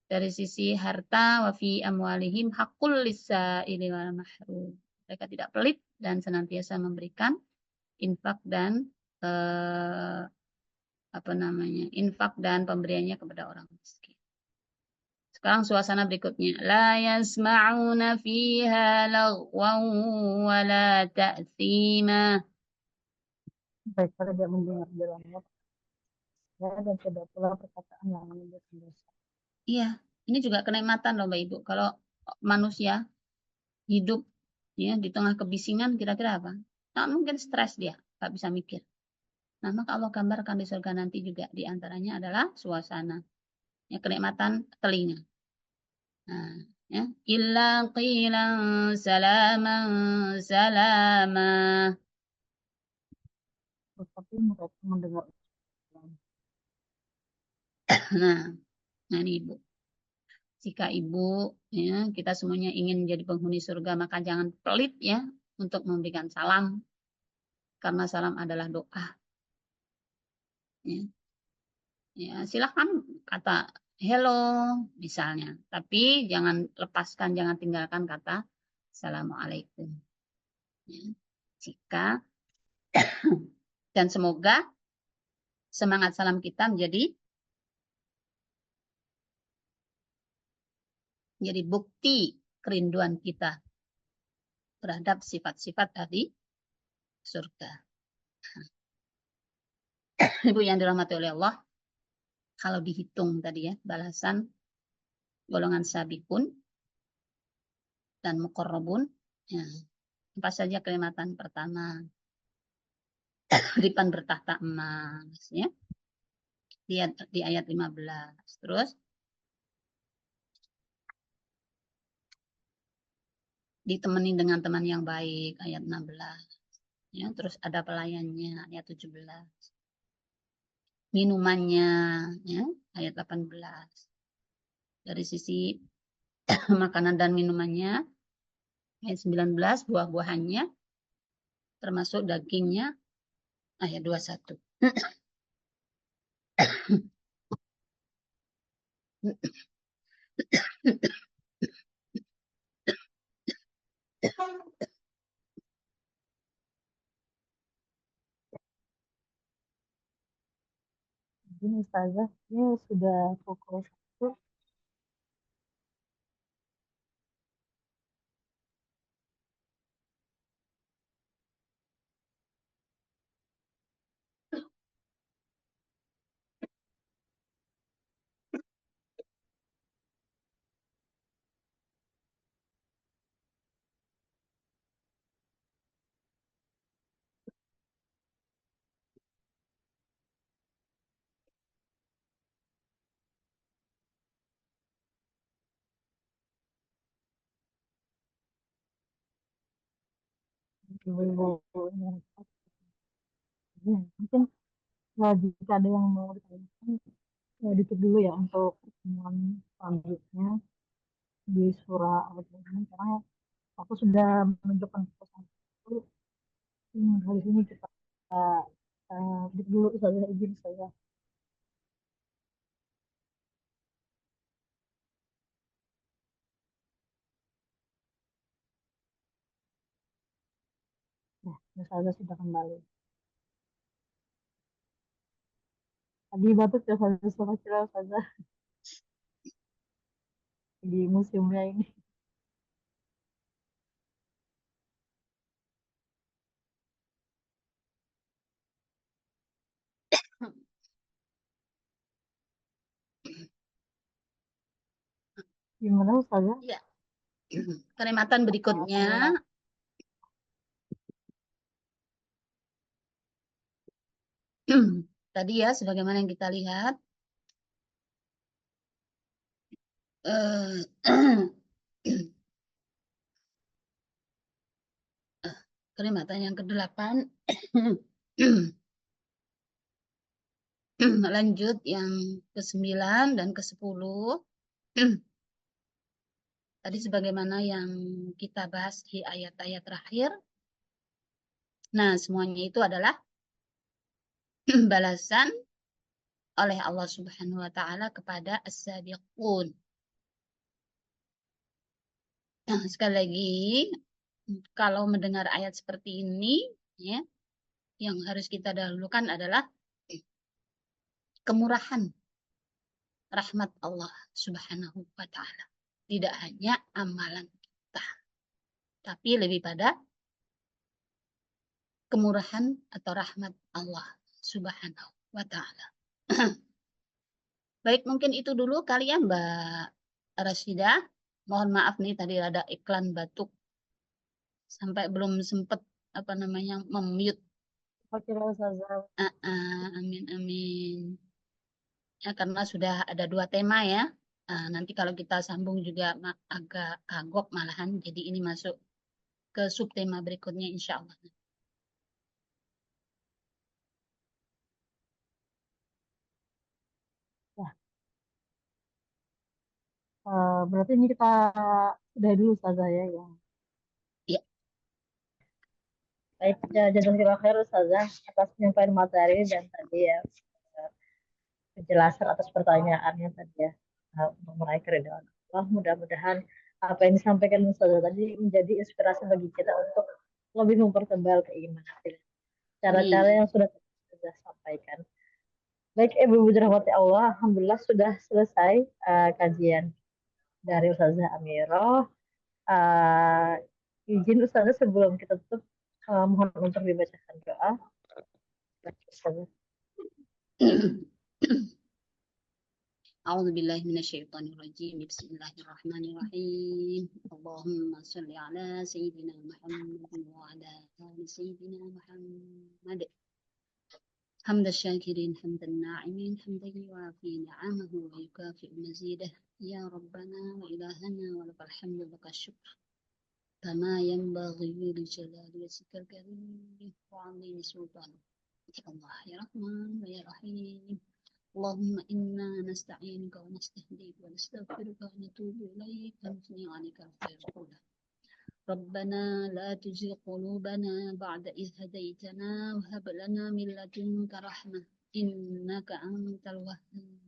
Dari sisi harta, wa fi amwalihim haqqul lis-sa'ili wal mahrum. Mereka tidak pelit dan senantiasa memberikan infak dan infak dan pemberiannya kepada orang miskin. Sekarang suasana berikutnya. La yasma'una fiha lagwan wa la ta'thima. Mereka tidak mendengar dalamnya dan tidak pula perkataan yang menimbulkan dosa. Iya, ini juga kenikmatan loh Mbak Ibu. Kalau manusia hidup, ya, di tengah kebisingan, kira-kira apa? Nah, mungkin stres dia, nggak bisa mikir. Nah, maka Allah gambarkan di surga nanti juga diantaranya adalah suasana, ya, kenikmatan telinga. Nah, Ya, illa qilan salaman salama. Tetapi mereka mendengar. Nah, ini Ibu. Jika Ibu, ya, kita semuanya ingin menjadi penghuni surga, maka jangan pelit ya untuk memberikan salam. Karena salam adalah doa. Ya. Ya, silahkan kata hello misalnya. Tapi jangan lepaskan, jangan tinggalkan kata assalamualaikum. Ya. Jika dan semoga semangat salam kita menjadi bukti kerinduan kita terhadap sifat-sifat tadi surga. Ibu yang dirahmati oleh Allah, kalau dihitung tadi ya, balasan golongan sabikun dan muqarrabun, ya, apa saja kenikmatan pertama, lipan bertahta emas, ya, di ayat 15. Terus ditemani dengan teman yang baik, ayat 16. Ya, terus ada pelayannya, ayat 17. Minumannya, ya, ayat 18. Dari sisi makanan dan minumannya, ayat 19, buah-buahannya, termasuk dagingnya, ayat 21. Ini Ustazah, ini sudah pukul 1. Ibu-ibu yang mungkin jika ada yang mau ditanyakan, ditutup dulu ya untuk pertemuan selanjutnya di surah Al-Baqarah, karena aku sudah menunjukkan pesan itu. Hari ini kita ditutup dulu saja, izin saya. Nah, saya sudah kembali. Tadi batuk ya saya di museumnya ini. Gimana Ustazah? Ya. Kenikmatan berikutnya, tadi ya, sebagaimana yang kita lihat, kenikmatan yang ke-8, lanjut yang ke-9 dan ke-10. Tadi sebagaimana yang kita bahas di ayat-ayat terakhir. Nah, semuanya itu adalah balasan oleh Allah Subhanahu wa taala kepada as-sabiqun. Nah, sekali lagi, kalau mendengar ayat seperti ini, ya, yang harus kita dahulukan adalah kemurahan rahmat Allah Subhanahu wa taala. Tidak hanya amalan kita, tapi lebih pada kemurahan atau rahmat Allah Subhanahu wa taala. Baik, mungkin itu dulu kali ya Mbak Rashidah. Mohon maaf nih tadi ada iklan batuk. Sampai belum sempat mute. Amin amin. Ya, karena sudah ada 2 tema ya. Nanti kalau kita sambung juga agak kagok malahan. Jadi ini masuk ke subtema berikutnya insya Allah. Berarti ini kita sudah dulu saja ya. Ya. Baik, jazakallahu khair Ustazah atas penyampaian materi dan tadi ya penjelasan atas pertanyaannya tadi ya untuk meraih keridhaan Allah. Mudah-mudahan apa yang disampaikan Ustazah tadi menjadi inspirasi bagi kita untuk lebih mempertebal keimanan kita. Cara-cara yang sudah kita sampaikan. Baik, Ibu dirahmati Allah, alhamdulillah sudah selesai kajian dari Ustazah Amirah. Izin Ustazah sebelum kita tutup, mohon untuk dibacakan doa. Ustazah. أعوذ بالله من الشيطان الرجيم بسم الله الرحمن الرحيم اللهم صل على سيدنا محمد وعلى آل سيدنا محمد حمد الشاكرين حمد الناعمين حمدا يوافي نعمه ويكافئ مزيده يا ربنا وإلهنا ولك الحمد لك الشكر كما ينبغي لجلال وجهك الكريم وعظيم سلطانك يا الله يا رحمن ويا رحيم اللهم إنا نستعينك ونستهديك ونستغفرك ونتوب إليك ونثني عليك الخير كله ربنا لا تزغ قلوبنا بعد إذ هديتنا وهب لنا من لدنك رحمة إنك أنت الوهاب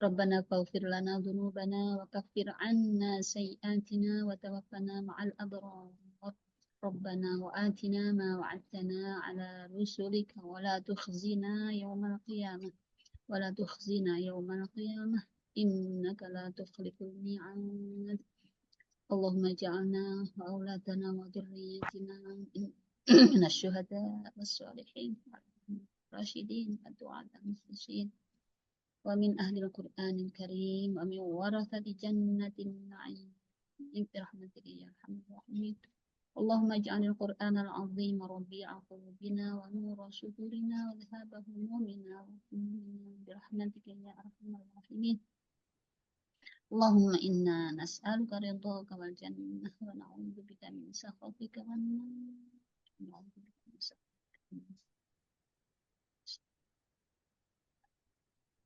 ربنا فاغفر لنا ذنوبنا وكفر عنا سيئاتنا وتوفنا مع الأبرار ربنا وآتنا ما وعدتنا على رسلك ولا تخزنا يوم القيامة إنك لا تخلف الميعاد اللهم اجعلنا وأولادنا وذريتنا من الشهداء والصالحين والراشدين والدعاة المخلصين ومن أهل القرآن الكريم ومن ورثة جنة النعيم برحمتك يا أرحم الراحمين اللهم اجعل القرآن العظيم ربيع قلوبنا ونور صدورنا وذهاب همومنا برحمتك يا أرحم الراحمين اللهم إنا نسألك رضاك والجنة ونعوذ بك من سخطك والنار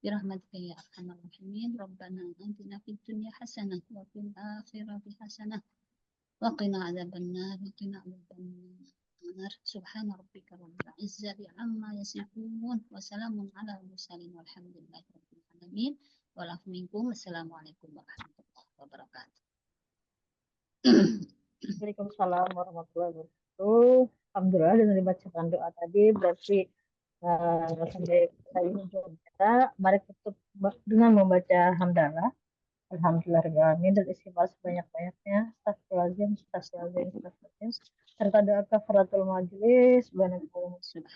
برحمتك يا أرحم الراحمين ربنا آتنا في الدنيا حسنة وفي الآخرة حسنة وقنا عذاب النار سبحان ربك رب العزة عما يصفون وسلام على المرسلين والحمد لله رب العالمين والعفو منكم السلام عليكم ورحمة الله وبركاته. Waalaikumsalam warahmatullahi wabarakatuh. Alhamdulillah dengan dibacakan doa tadi berarti sampai saya kita mari tutup dengan membaca hamdalah. Alhamdulillahirrahmanirrahim dan istighfar sebanyak-banyaknya. Astagfirullahaladzim. Serta doa kafaratul majlis.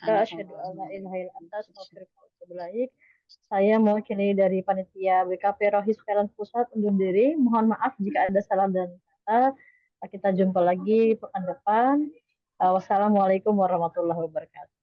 Asyhadu an la ilaha illa anta astaghfiruka wa atubu ilaik. Saya mewakili dari panitia BKP Rohis Peran Pusat undur diri. Mohon maaf jika ada salah dan kata. Kita jumpa lagi pekan depan. Wassalamualaikum warahmatullahi wabarakatuh.